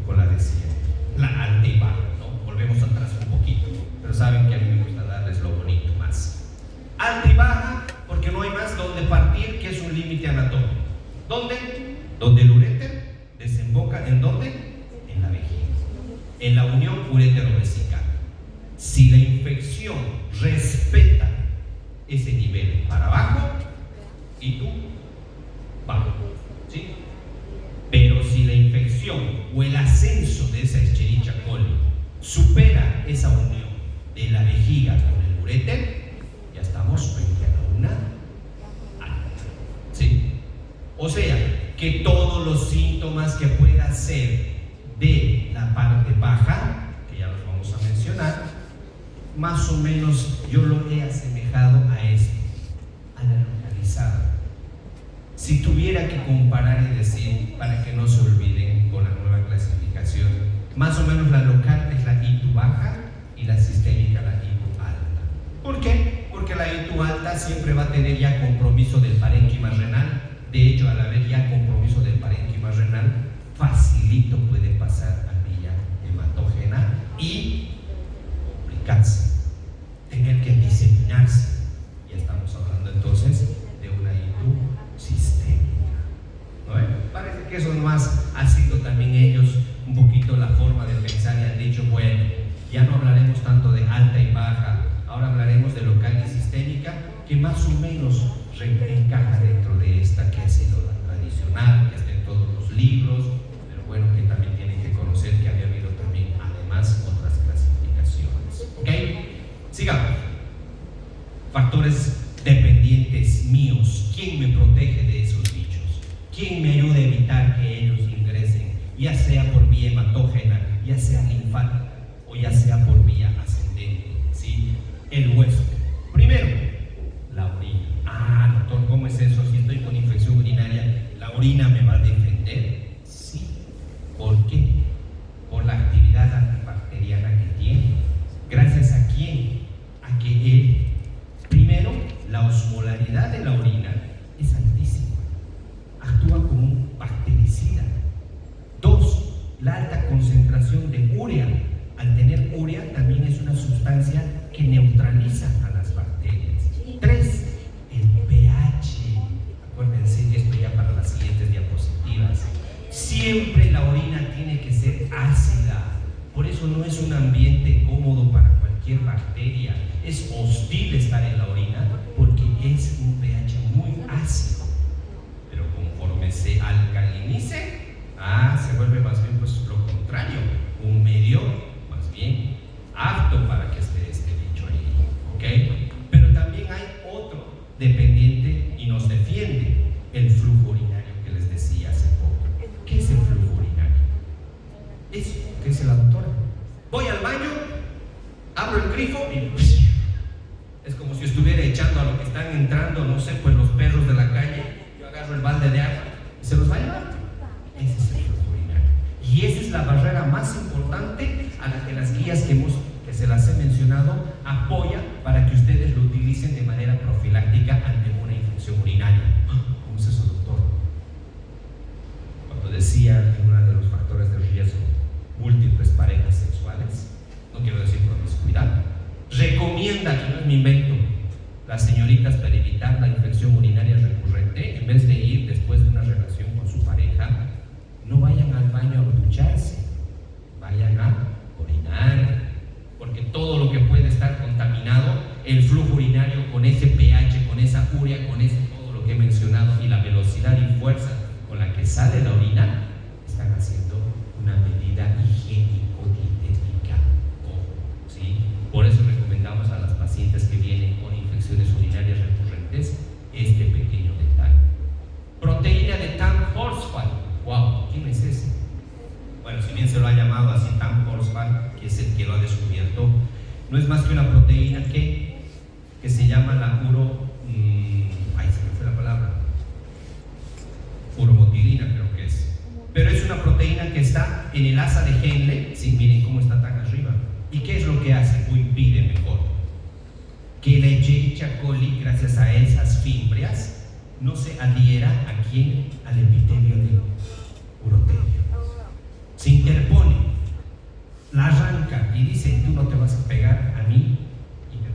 Speaker 1: con la de siempre, la alta y baja, ¿no? Volvemos atrás un poquito, pero saben que a mí me gusta darles lo bonito más. Alta y baja, porque no hay más donde partir, que es un límite anatómico. ¿Dónde? Donde el uréter desemboca, ¿en dónde? En la vejiga, en la unión urétero-vesical. Si la infección respeta ese nivel para abajo, y tú bajo, ¿sí? Pero si la infección o el ascenso de esa Escherichia coli supera esa unión de la vejiga con el uréter, ya estamos frente a una alta, ¿sí? O sea, que todos los síntomas que pueda ser de la parte baja, que ya los vamos a mencionar, más o menos yo lo he asemejado a esto, a la localizada. Si tuviera que comparar y decir, para que no se olviden con la nueva clasificación, más o menos la local es la ITU baja y la sistémica la ITU alta. ¿Por qué? Porque la ITU alta siempre va a tener ya compromiso del parénquima renal. De hecho, al haber ya compromiso del parénquima renal, facilito puede pasar a vía hematógena y complicarse, tener que diseminarse. Ya estamos hablando entonces de una ITU sistémica, ¿no? Parece que eso nomás ha sido también ellos un poquito la forma de pensar y han dicho, bueno, ya no hablaremos tanto de alta y baja, ahora hablaremos de local y sistémica, que más o menos encaja dentro de esta que ha sido la tradicional, que está en todos los libros, pero bueno, que también tienen que conocer que había habido también además otras clasificaciones. ¿Ok? Sigamos. Factores dependientes míos. ¿Quién me protege de esos bichos? ¿Quién me ayuda a evitar que ellos ingresen, ya sea por vía hematógena, ya sea linfática o ya sea por vía ascendente? ¿Sí? El huésped. Primero, la orina. Ah, doctor, ¿cómo es eso? Si estoy con infección urinaria, ¿la orina me va a defender? Sí. ¿Por qué? Por la actividad antibacteriana que tiene. ¿Gracias a quién? A que primero, la osmolaridad de la orina es altísima. Actúa como un bactericida. 2, la alta concentración de urea. Al tener urea también es una sustancia que neutraliza a las bacterias. 3, el pH. Acuérdense esto ya para las siguientes diapositivas. Siempre la orina tiene que ser ácida. Por eso no es un ambiente cómodo para cualquier bacteria. Es hostil estar en la orina porque es un pH muy ácido. Pero conforme se alcalinice, se vuelve más bien pues lo contrario, un medio más bien apto para que esté este bicho ahí, ¿ok? Pero también hay otro dependiente y nos defiende, el flujo urinario que les decía hace poco. ¿Qué es el flujo urinario? Eso que dice la doctora. Voy al baño, abro el grifo y es como si estuviera echando a lo que están entrando, no sé, pues los perros de la calle. Yo agarro el balde de agua y se los va a llevar. Ese es el flujo urinario. Y esa es la barrera más importante a la que las guías que se las he mencionado apoya para que ustedes lo utilicen de manera profiláctica ante una infección urinaria. ¿Cómo es eso, doctor? Cuando decía que uno de los factores de riesgo, múltiples parejas sexuales, no quiero decir promiscuidad, recomienda, que no es mi invento, las señoritas, para evitar la infección urinaria recurrente, en vez de ir después de una relación con su pareja, no vayan al baño a ducharse, vayan a orinar, porque todo lo que puede estar contaminado, el flujo urinario con ese pH, con esa urea, con ese todo lo que he mencionado y la velocidad y fuerza con la que sale la orina, están haciendo una medida higiénico-dietética. ¿Sí? Por eso recomendamos a las pacientes que vienen con infecciones urinarias recurrentes este pequeño detalle. Proteína de Tam Horsfall. Wow, ¿quién es ese? Bueno, si bien se lo ha llamado así Tam Horsfall, que es el que lo ha descubierto, no es más que una proteína que se llama la se me fue la palabra, uromotilina creo que es, pero es una proteína que está en el asa de Henle. Sí, miren cómo está tan arriba. ¿Y qué es lo que hace? O impide, mejor, que la Escherichia coli, gracias a esas fimbrias, no se adhiera ¿a quién? Al epitelio del urotelio. Se interpone, la arranca y dice: tú no te vas a pegar a mí y te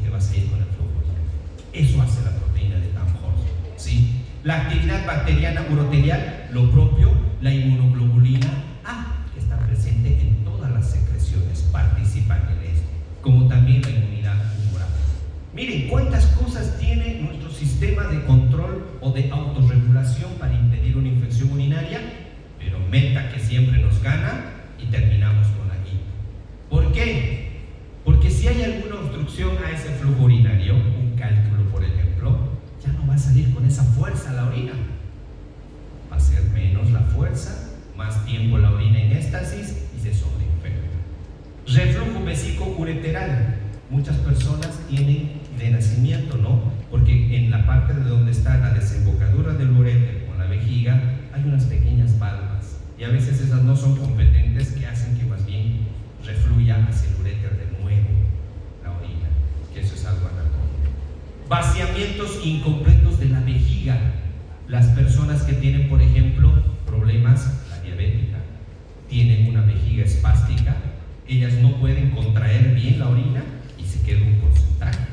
Speaker 1: vas a ir con el flujo urinario. Eso hace la proteína de Tam Horsfall, ¿sí? La actividad bacteriana urotelial, lo propio, la inmunoglobulina A, que está presente en todas las secreciones, participan en esto, como también la inmunidad humoral. Miren cuántas cosas tiene nuestro sistema de control o de autorregulación para impedir una infección urinaria, pero meta que siempre nos gana y terminamos con la I. ¿Por qué? Porque si hay alguna obstrucción a ese flujo urinario, un cálculo por ejemplo, ya no va a salir con esa fuerza la orina. Va a ser menos la fuerza, más tiempo la orina en éstasis y se sobreenferma. Reflujo vesíco-ureteral. Muchas personas tienen de nacimiento, ¿no? Porque en la parte de donde está la desembocadura del uréter con la vejiga hay unas pequeñas valvas y a veces esas no son competentes, que hacen que más bien refluya hacia el uréter de nuevo la orina, que eso es algo anatómico. Vaciamientos incompletos de la vejiga. Las personas que tienen, por ejemplo, problemas, la diabética, tienen una vejiga espástica, ellas no pueden contraer bien la orina y se queda un porcentaje.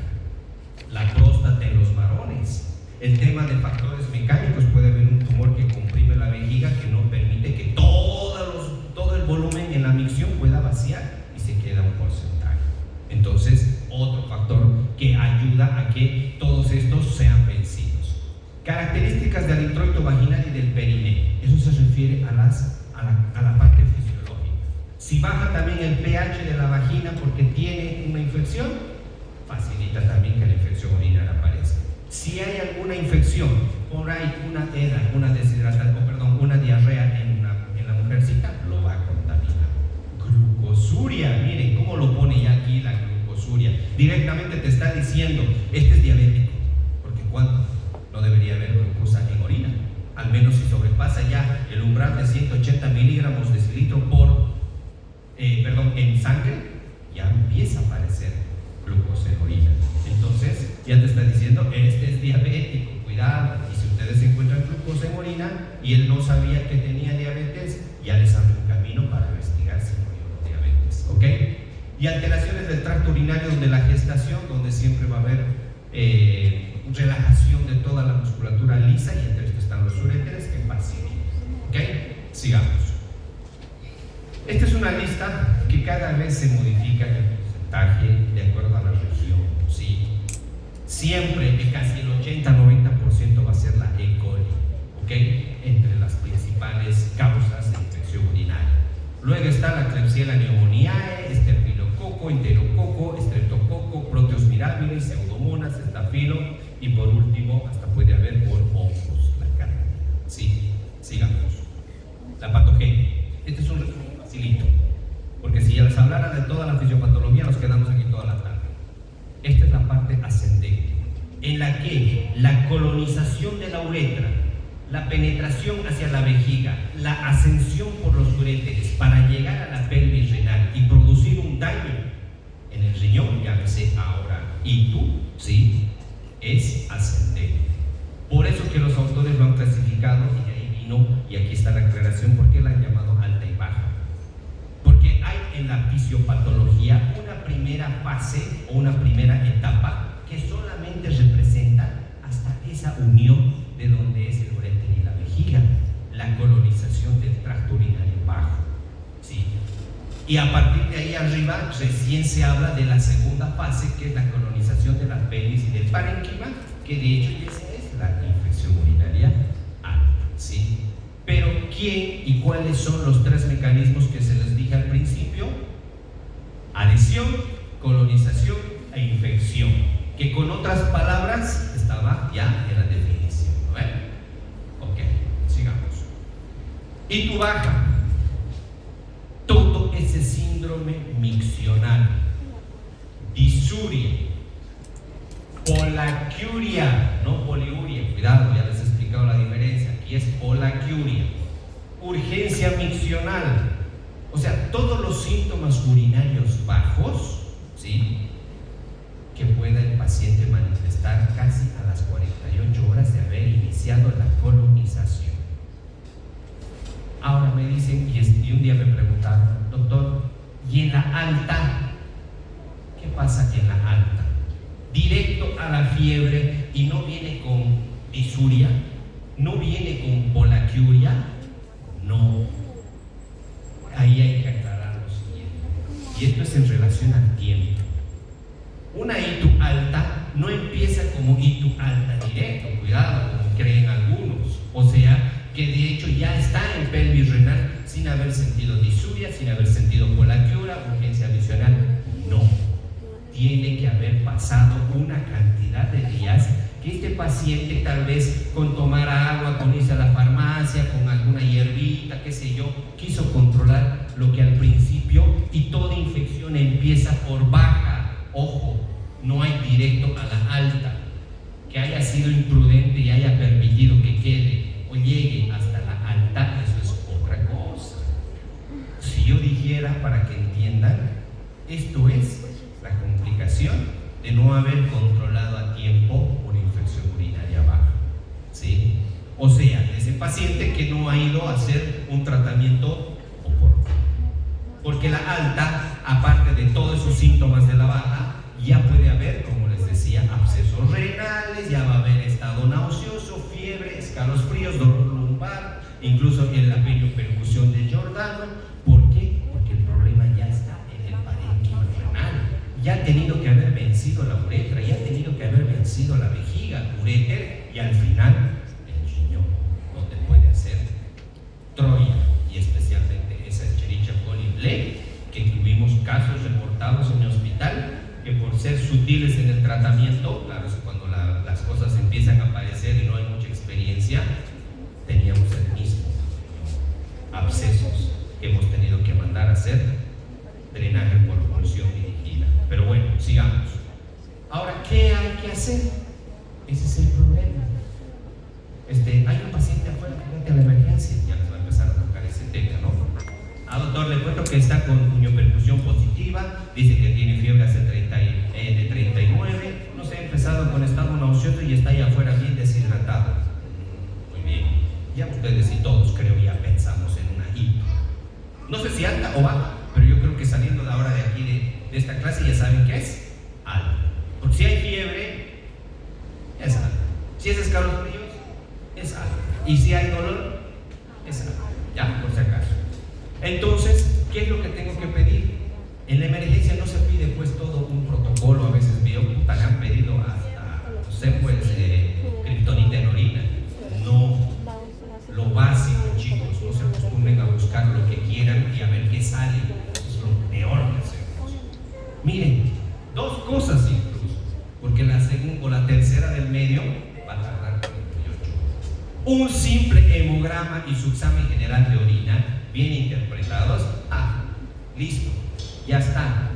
Speaker 1: La próstata en los varones, el tema de factores mecánicos, puede haber un tumor que comprime la vejiga, que no permite que todo el volumen en la micción pueda vaciar y se queda un porcentaje. Entonces, otro factor que ayuda a que todos estos sean vencidos. Características del introito vaginal y del perine. Eso se refiere a la parte fisiológica. Si baja también el pH de la vagina porque tiene una infección, facilita también que la infección urinaria aparezca. Si hay alguna infección, por ahí una EDA, una diarrea en la mujercita, lo va a contaminar. Glucosuria, miren cómo lo pone ya aquí la glucosuria. Directamente te está diciendo: este es diabético, porque ¿cuánto? No debería haber glucosa en orina. Al menos si sobrepasa ya el umbral de 180 miligramos de cilitro en sangre, ya empieza a aparecer glucosa en orina. Entonces ya te está diciendo: este es diabético, cuidado. Y si ustedes encuentran glucosa en orina y él no sabía que tenía diabetes, ya les abre un camino para investigar si murió diabetes, ¿ok? Y alteraciones del tracto urinario donde la gestación, donde siempre va a haber relajación de toda la musculatura lisa, y entre esto están los uréteres que facilitan, ¿ok? Sigamos. Esta es una lista que cada vez se modifica el porcentaje de acuerdo a la región, ¿sí? Siempre, casi el 80-90% va a ser la E. coli, ¿ok? Entre las principales causas de infección urinaria. Luego está la Klebsiella pneumoniae, Staphylococo, Enterococo, Streptococo, Proteus mirabilis, Pseudomonas, Estafilo, y por último, hasta puede haber por hongos, la carne. ¿Sí? Sigamos. La patogenia. Este es un resumen facilito, porque si ya les hablara de toda la fisiopatología, nos quedamos aquí toda la tarde. Esta es la parte ascendente, en la que la colonización de la uretra la penetración hacia la vejiga, la ascensión por los uréteres para llegar a la pelvis renal y producir un daño en el riñón, llámese ahora ictus, ¿sí? Es ascendente. Por eso que los autores lo han clasificado, y ahí vino, y aquí está la aclaración, por qué la han llamado alta y baja. Porque hay en la fisiopatología una primera fase o una primera etapa que solamente representa hasta esa unión de donde es el uréter y la vejiga, la colonización del tracto urinario bajo, ¿sí? Y a partir de ahí arriba recién se habla de la segunda fase, que es la colonización de la pelvis y del parénquima, que de hecho esa es la infección urinaria alta, ¿sí? Pero ¿quién y cuáles son los tres mecanismos que se les dije al principio? Adhesión, colonización e infección, que con otras palabras estaba ya en la definición, ¿no? Ok, sigamos. Y tu baja, todo ese síndrome miccional, disuria, polaquiuria, no poliuria, cuidado, ya les he explicado la diferencia, aquí es polaquiuria, urgencia miccional, o sea, todos los síntomas urinarios bajos, ¿sí?, que pueda el paciente manifestar casi a las 48 horas de haber iniciado la colonización. Ahora me dicen, y un día me preguntaron, doctor, ¿y en la alta? ¿Qué pasa en la alta? Directo a la fiebre y no viene con disuria, no viene con polaquiuria, no. Ahí hay que aclarar lo siguiente, y esto es en relación al tiempo. Una ictus alta no empieza como ictus alta directo, cuidado, como creen algunos, o sea, que de hecho ya está en pelvis renal sin haber sentido disuria, sin haber sentido polaquiuria, urgencia adicional, no. Tiene que haber pasado una cantidad de días que este paciente tal vez con tomar agua, con irse a la farmacia, con alguna hierbita, qué sé yo, quiso controlar lo que al principio, y toda infección empieza por baja, ojo, no hay directo a la alta. Que haya sido imprudente y haya permitido que quede o llegue hasta la alta, eso es otra cosa. Si yo dijera, para que entiendan, esto es la complicación de no haber controlado a tiempo una infección urinaria baja, ¿sí? O sea, ese paciente que no ha ido a hacer un tratamiento oportuno. Porque la alta, aparte de todos esos síntomas de la baja, ya puede haber, como les decía, abscesos renales, ya va a haber estado nauseoso, fiebre, escalofríos, dolor lumbar, incluso en la percusión de Giordano. ¿Por qué? Porque el problema ya está en el parénquima renal. Ya ha tenido que haber vencido la uretra, ya ha tenido que haber vencido la vejiga, uréter, y al final el riñón, donde puede hacer Troya, y especialmente esa Escherichia coli B, que tuvimos casos reportados en el hospital, que por ser sutiles en el tratamiento, claro, es cuando las cosas empiezan a aparecer y no hay mucha experiencia, teníamos el mismo abscesos que hemos tenido que mandar a hacer drenaje por punción dirigida. Pero bueno, sigamos. Ahora, ¿qué hay que hacer? Ese es el problema. Hay un paciente afuera que mete a la emergencia, ya les va a empezar a tocar ese tema, ¿no? Doctor, le cuento que está con puniopercusión positiva, dice que tiene fiebre hace de 39, no sé, ha empezado con estado nauseoso y está ahí afuera bien deshidratado. Muy bien, ya ustedes y todos creo ya pensamos en una ictus. No sé si alta o baja, pero yo creo que saliendo de ahora de aquí de esta clase ya saben qué es alta. Porque si hay fiebre, es alta. Si es escalofríos, es alta. Y si hay dolor, es alta. Ya, por si acaso. Entonces, ¿qué es lo que tengo que pedir? En la emergencia no se pide pues todo un protocolo, a veces veo, puta, le han pedido hasta, no sé, pues, kriptonita en orina. No, lo básico, chicos, no se acostumbren a buscar lo que quieran y a ver qué sale, es lo peor que hacemos. Miren, dos cosas incluso, porque la segunda o la tercera del medio va a tardar 48 horas. Un simple hemograma y su examen general de orina, bien interpretados, listo, ya está.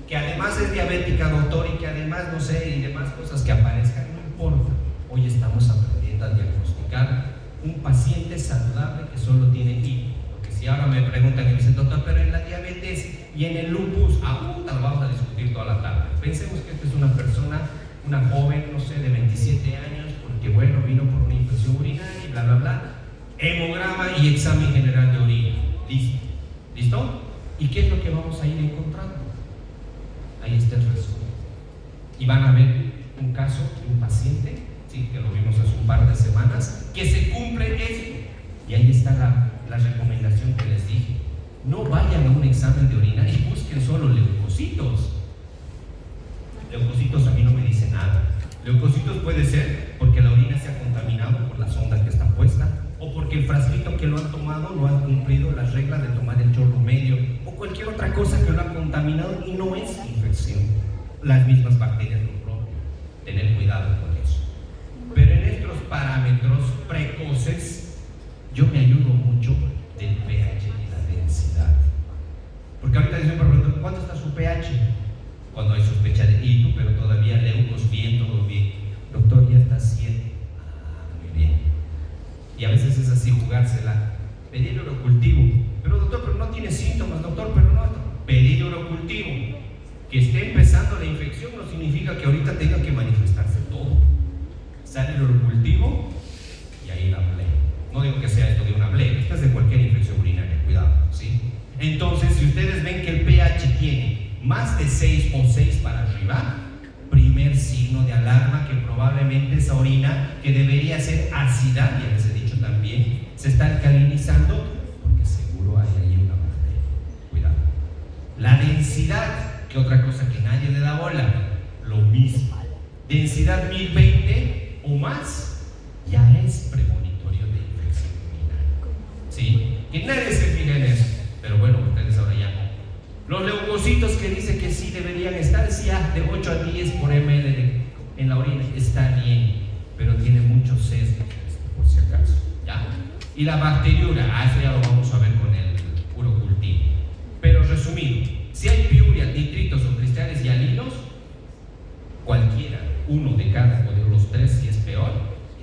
Speaker 1: Que además es diabética, doctor, y que además, no sé, y demás cosas que aparezcan, no importa. Hoy estamos aprendiendo a diagnosticar un paciente saludable que solo tiene hito. Porque si ahora me preguntan y me dicen, doctor, pero en la diabetes y en el lupus, aún nos vamos a discutir toda la tarde. Pensemos que esta es una persona, una joven, no sé, de 27 años, porque bueno, vino por una infección urinaria y bla, bla, bla. Hemograma y examen general de orina. Listo. ¿Listo? ¿Y qué es lo que vamos a ir encontrando? Ahí está el resumen. Y van a ver un caso de un paciente, sí, que lo vimos hace un par de semanas, que se cumple esto. Y ahí está la recomendación que les dije. No vayan a un examen de orina y busquen solo leucocitos. Leucocitos a mí no me dicen nada. Leucocitos puede ser porque la orina se ha contaminado por la sonda que está puesta, o porque el frasquito que lo han tomado no ha cumplido las reglas de tomar el chorro medio, o cualquier otra cosa que lo ha contaminado y no es infección. Las mismas bacterias lo propio. Tener cuidado con eso. Pero en estos parámetros precoces, yo me ayudo mucho del pH y la densidad. Porque ahorita yo me pregunto, ¿cuánto está su pH? Cuando hay sospecha de hito, pero todavía leucos bien, todo bien. Doctor, ya está 7. Muy bien. Y a veces es así jugársela. Pedir urocultivo. Pero doctor, pero no tiene síntomas, doctor, pero no. Pedir urocultivo. Que esté empezando la infección no significa que ahorita tenga que manifestarse todo. Sale el urocultivo y ahí la blea. No digo que sea esto de una blea, esta es de cualquier infección urinaria, cuidado, ¿sí? Entonces, si ustedes ven que el pH tiene más de 6 o 6 para arriba, primer signo de alarma que probablemente esa orina, que debería ser ácida, ya les he dicho también, se está alcalinizando porque seguro hay ahí una bacteria. Cuidado. La densidad, que otra cosa que nadie le da bola, lo mismo. Densidad 1020 o más ya es premonitorio de infección urinaria. ¿Sí? Que nadie se fija en eso, pero bueno, ustedes ahora ya no. Los leucocitos que dice que sí deberían estar, sí, de 8 a 10 por ml en la orina, está bien, pero tiene muchos sesgos, por si acaso. ¿Ya? Y la bacteriura, eso ya lo vamos a ver con el urocultivo. Pero resumido, si hay piuria, nitritos o cristales y halinos, cualquiera, uno de cada o de los 3, si es peor,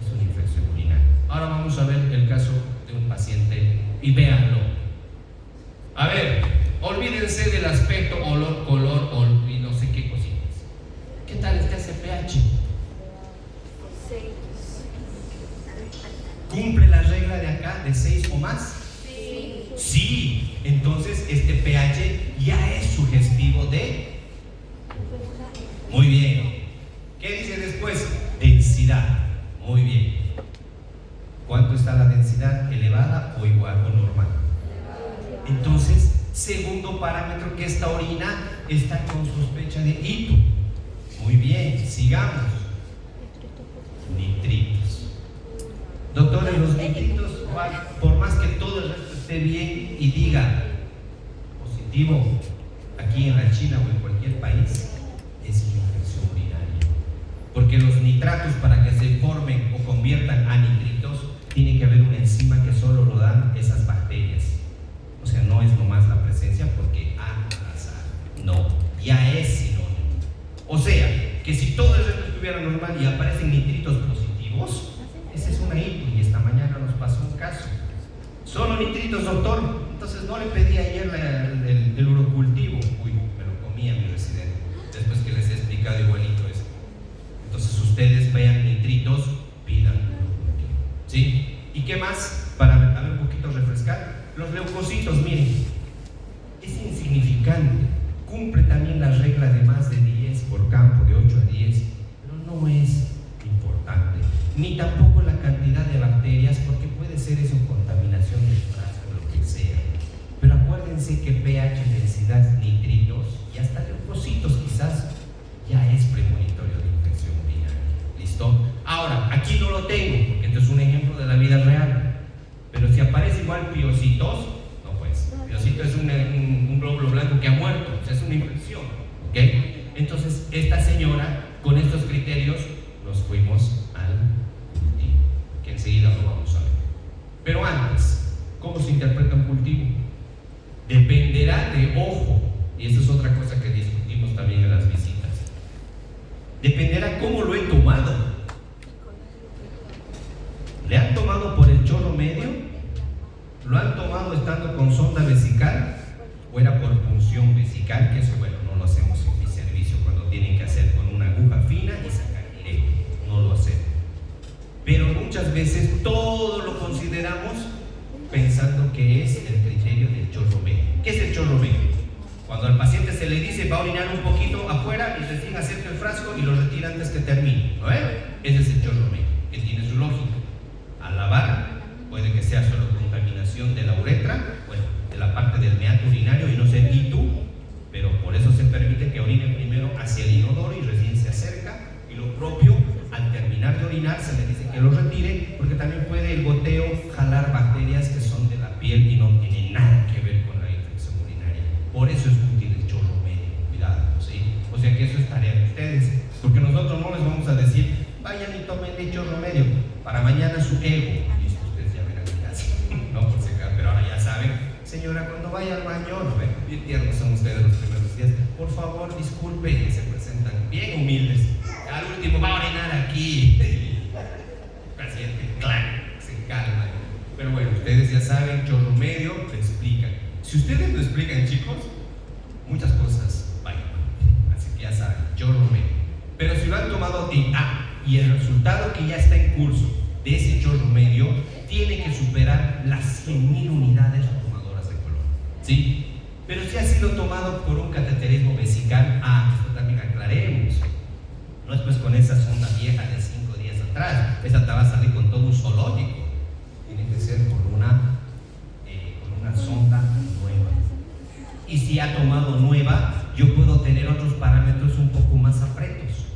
Speaker 1: es una infección urinaria. Ahora vamos a ver el caso de un paciente y véanlo. A ver, olvídense del aspecto, olor, color y no sé qué cositas. ¿Qué tal está ese pH? ¿Cumple la regla de acá de 6 o más?
Speaker 2: Sí.
Speaker 1: Sí, entonces este pH ya es sugestivo de... Muy bien. ¿Qué dice después? Densidad. Muy bien. ¿Cuánto está la densidad? ¿Elevada o igual o normal? Entonces, segundo parámetro, que esta orina está con sospecha de hito. Muy bien, sigamos. Nitritos. Doctores, los nitritos, por más que todo el resto esté bien y diga positivo, aquí en la China o en cualquier país, es una infección urinaria. Porque los nitratos, para que se formen o conviertan a nitritos, tiene que haber una enzima que solo lo dan esas bacterias. O sea, no es nomás la presencia porque al azar. No, ya es sinónimo. O sea, que si todo el resto estuviera normal y aparecen nitritos positivos, esa es una hito. Y esta mañana nos pasó un caso. Solo nitritos, doctor. Entonces no le pedí ayer el urocultivo. Uy, me lo comía mi residente. Después que les he explicado igualito esto. Entonces ustedes vean nitritos, pidan urocultivo. ¿Sí? ¿Y qué más? Para a ver un poquito refrescar. Los leucocitos, miren, es insignificante. Cumple también la regla de más de 10 por campo, de 8 a 10, pero no es importante. Ni tampoco la cantidad de bacterias, porque puede ser eso contaminación de frasco, lo que sea. Pero acuérdense que pH, densidad, nitritos y hasta leucocitos quizás ya es premonitorio de infección urinaria. ¿Listo? Ahora, aquí no lo tengo, porque esto es un ejemplo de la vida real. Pero si aparece igual piocitos, no pues. Piocito es un glóbulo blanco que ha muerto, o sea, es una infección. ¿Ok? Entonces, esta señora, con estos criterios, nos fuimos al cultivo, que enseguida lo vamos a ver. Pero antes, ¿cómo se interpreta un cultivo? Dependerá de, ojo, y esa es otra cosa que discutimos también en las visitas, dependerá cómo lo he tomado. Le han tomado por el chorro tomado estando con sonda vesical o era por punción vesical, que eso, bueno, no lo hacemos en mi servicio cuando tienen que hacer con una aguja fina y sacar directo, no lo hacemos. Pero muchas veces todo lo consideramos pensando que es el criterio del chorro medio. ¿Qué es el chorro medio? Cuando al paciente se le dice va a orinar un poquito afuera y recién acerca el frasco y lo retira antes que termine, ¿no? Ese es el chorro medio, que tiene su lógica. Al lavar, puede que sea solo contaminación de la uretra, bueno, de la parte del meato urinario y no sé ni tú, pero por eso se permite que orine primero hacia el inodoro y recién se acerca, y lo propio, al terminar de orinar se le dice que lo retire, porque también puede el goteo jalar bacterias que son de la piel y no tiene nada que ver con la infección urinaria. Por eso es útil el chorro medio, cuidado, ¿sí? O sea que eso es tarea de ustedes, porque nosotros no les vamos a decir vayan y tomen el chorro medio para mañana su ego. Listo, ustedes ya verán qué hacen, no por si acaso, pero ahora ya saben, señora, cuando vaya al baño, ¿no ven? Bien tiernos son ustedes los primeros días, por favor disculpe, y se presentan bien humildes. Al último va a orinar aquí. El paciente, claro, se calma. Pero bueno, ustedes ya saben, chorro medio, te explican. Si ustedes lo explican, chicos, muchas cosas van. Así que ya saben, chorro medio. Pero si lo han tomado en A y el resultado que ya está en curso de ese chorro medio tiene que superar las 100.000 unidades tomadoras de color, ¿sí? Pero si ha sido tomado por un cateterismo vesical, esto también aclaremos. No es pues con esa sonda vieja de 5 días atrás, esa te va a salir con todo un zoológico. Tiene que ser con una sonda nueva. Y si ha tomado nueva, yo puedo tener otros parámetros un poco más apretos,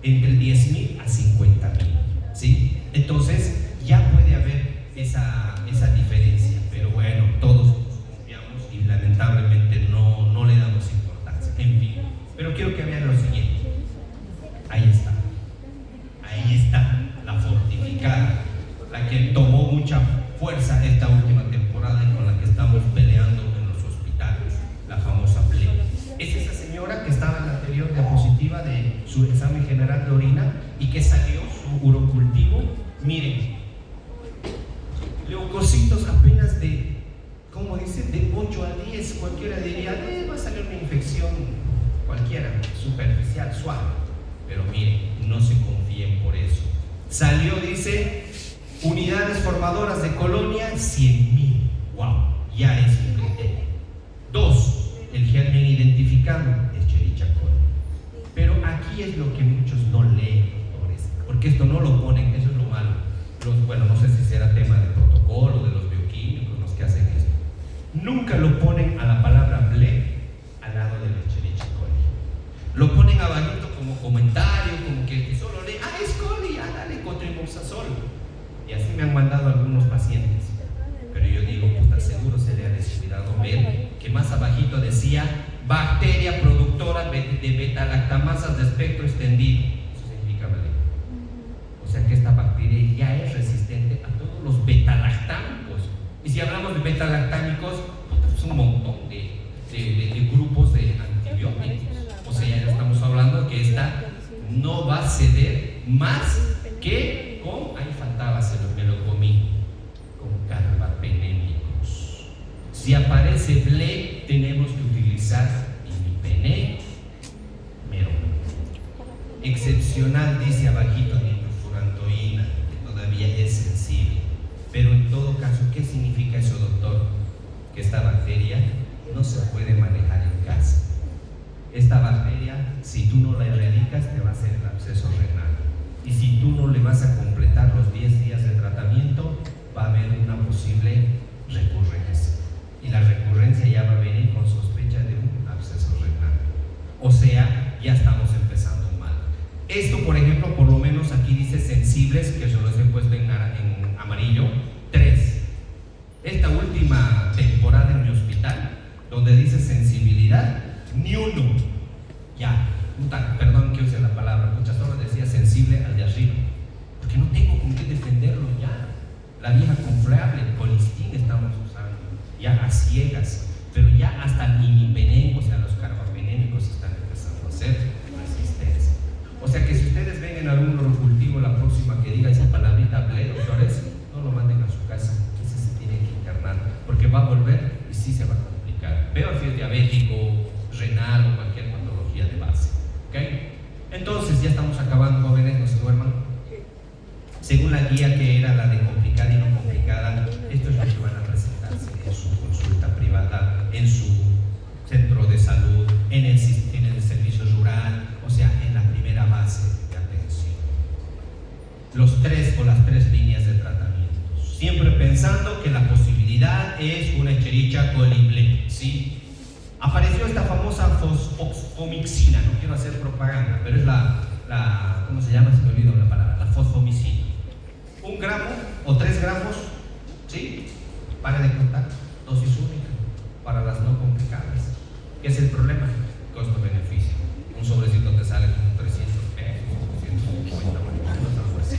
Speaker 1: entre 10.000 a 50.000, ¿sí? Entonces ya puede haber esa diferencia, pero bueno, todos confiamos y lamentablemente no le damos importancia, en fin. Pero quiero que vean lo siguiente. Ahí está la fortificada, la que tomó mucha fuerza esta última temporada y con la que estamos peleando en los hospitales, la famosa PLE. Es esa señora que estaba en la anterior diapositiva de su examen general de orina y que salió su urocultivo. Miren, leucocitos apenas de, ¿cómo dicen? De 8 a 10, cualquiera diría, va a salir una infección cualquiera, superficial, suave. Pero miren, no se confíen por eso. Salió, dice, unidades formadoras de colonia 100.000. ¡Wow! Ya es un criterio. 2. El germen identificado, Escherichia coli. Pero aquí es lo que muchos no leen, doctores, porque esto no lo ponen, eso es lo malo. Bueno, no sé si será tema de protocolo, de los bioquímicos, los que hacen esto. Nunca lo ponen a la palabra PLE al lado del Escherichia coli. Lo ponen abajito como comentario, como que solo lee, es coli, dale cotrimoxazol. Y así me han mandado algunos pacientes. Pero yo digo, puta, seguro se le ha descuidado ver que más abajito decía bacteria productora de beta-lactamasas de espectro extendido. Eso significa, ¿vale? O sea que esta bacteria ya es resistente a todos los beta-lactámicos. Y si hablamos de beta-lactámicos, pues un montón de grupos de antibióticos. O sea, ya estamos hablando que esta no va a ceder más que con, ahí faltaba, me lo comí, con carbapenémicos. Si aparece PLE, tenemos que utilizar imipené, mero. Excepcional, dice abajito, nitrofurantoína, que todavía es sensible. Pero en todo caso, ¿qué significa eso, doctor? Que esta bacteria no se puede manejar en casa. Esta bacteria, si tú no la erradicas, te va a hacer el absceso renal. Y si tú no le vas a completar los 10 días de tratamiento, va a haber una posible recurrencia. Y la recurrencia ya va a venir con sospecha de un absceso renal. O sea, ya estamos empezando mal. Esto, por ejemplo, por lo menos aquí dice sensibles, que yo los he puesto en amarillo, 3. Esta última temporada en mi hospital, donde dice sensibilidad, ni uno. Ya, perdón que use la palabra, muchas horas decía sensible al de arriba, porque no tengo con qué defenderlo ya. La vieja confiable, colistin estamos usando, ya a ciegas, pero ya hasta el imipené, o sea, los carbapenémicos están empezando a hacer resistencia. O sea que si ustedes ven en algún urocultivo la próxima que diga esa palabrita PLE, doctores, no lo manden a su casa, que se tiene que internar, porque va a volver y sí se va a complicar. Peor si es diabético, renal o cualquier patología de base. ¿Okay? Entonces, ya estamos acabando, jóvenes, no se duerman. Según la guía que era la de complicada y no complicada, esto es lo que van a presentarse en su consulta privada, en su centro de salud, en el servicio rural, o sea, en la primera base de atención. Las tres líneas de tratamiento. Siempre pensando que la posibilidad es una Escherichia coli, ¿sí? Apareció esta famosa fosfomicina, no quiero hacer propaganda, pero es ¿cómo se llama? Se me olvidó la palabra, la fosfomicina. 1 gramo o 3 gramos, ¿sí? Para de contar, dosis única para las no complicadas. ¿Qué es el problema? Costo-beneficio. Un sobrecito te sale como 300 pesos, 250 bolivianos, algo así.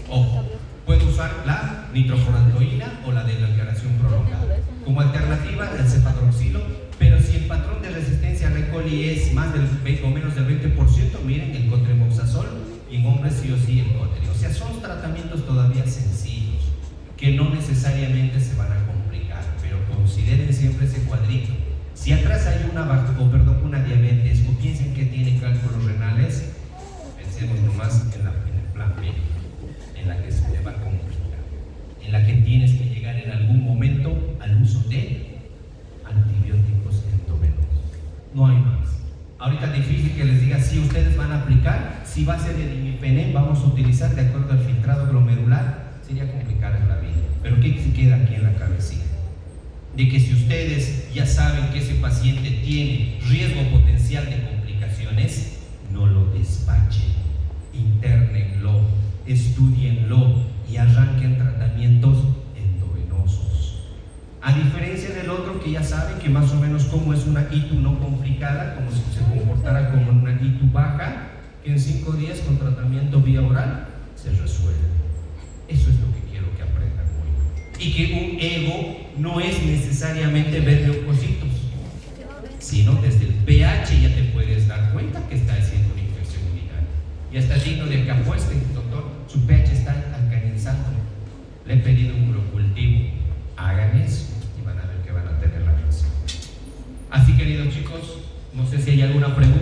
Speaker 1: Ojo, puede usar la nitrofurantoína o la de declaración prolongada. Como alternativa, el cefadroxilo, pero si el patrón de resistencia a E. coli es más del 20 o menos del 20%, miren el cotrimoxazol, y en hombres sí o sí el cotri. O sea, son tratamientos todavía sencillos, que no necesariamente se van a complicar, pero consideren siempre ese cuadrito. Si atrás hay una diabetes o piensen que tiene cálculos renales, pensemos nomás en el plan B, en la que se te va a complicar, en la que tienes que llegar en algún momento al uso de antibióticos endovenosos. No hay más. Ahorita es difícil que les diga si ustedes van a aplicar, si va a ser el imipenem, vamos a utilizar de acuerdo al filtrado glomerular, sería complicar la vida. Pero ¿qué se queda aquí en la cabecita? De que si ustedes ya saben que ese paciente tiene riesgo potencial de complicaciones, no lo despachen, internenlo, estudienlo y arranquen tratamientos endovenosos. A diferencia del otro que ya saben que más o menos como es una ITU no complicada, como si se comportara como una ITU baja, que en 5 días con tratamiento vía oral se resuelve. Eso es lo que quiero que aprendan hoy. Y que un ego no es necesariamente ver leucocitos, sino desde el pH ya te puedes dar cuenta que está haciendo una infección urinaria. Y hasta digno de que apuesten, doctor, su pH está alcalinizando. Le he pedido un urocultivo. Hagan eso y van a ver que van a tener la razón. Así, queridos chicos, no sé si hay alguna pregunta.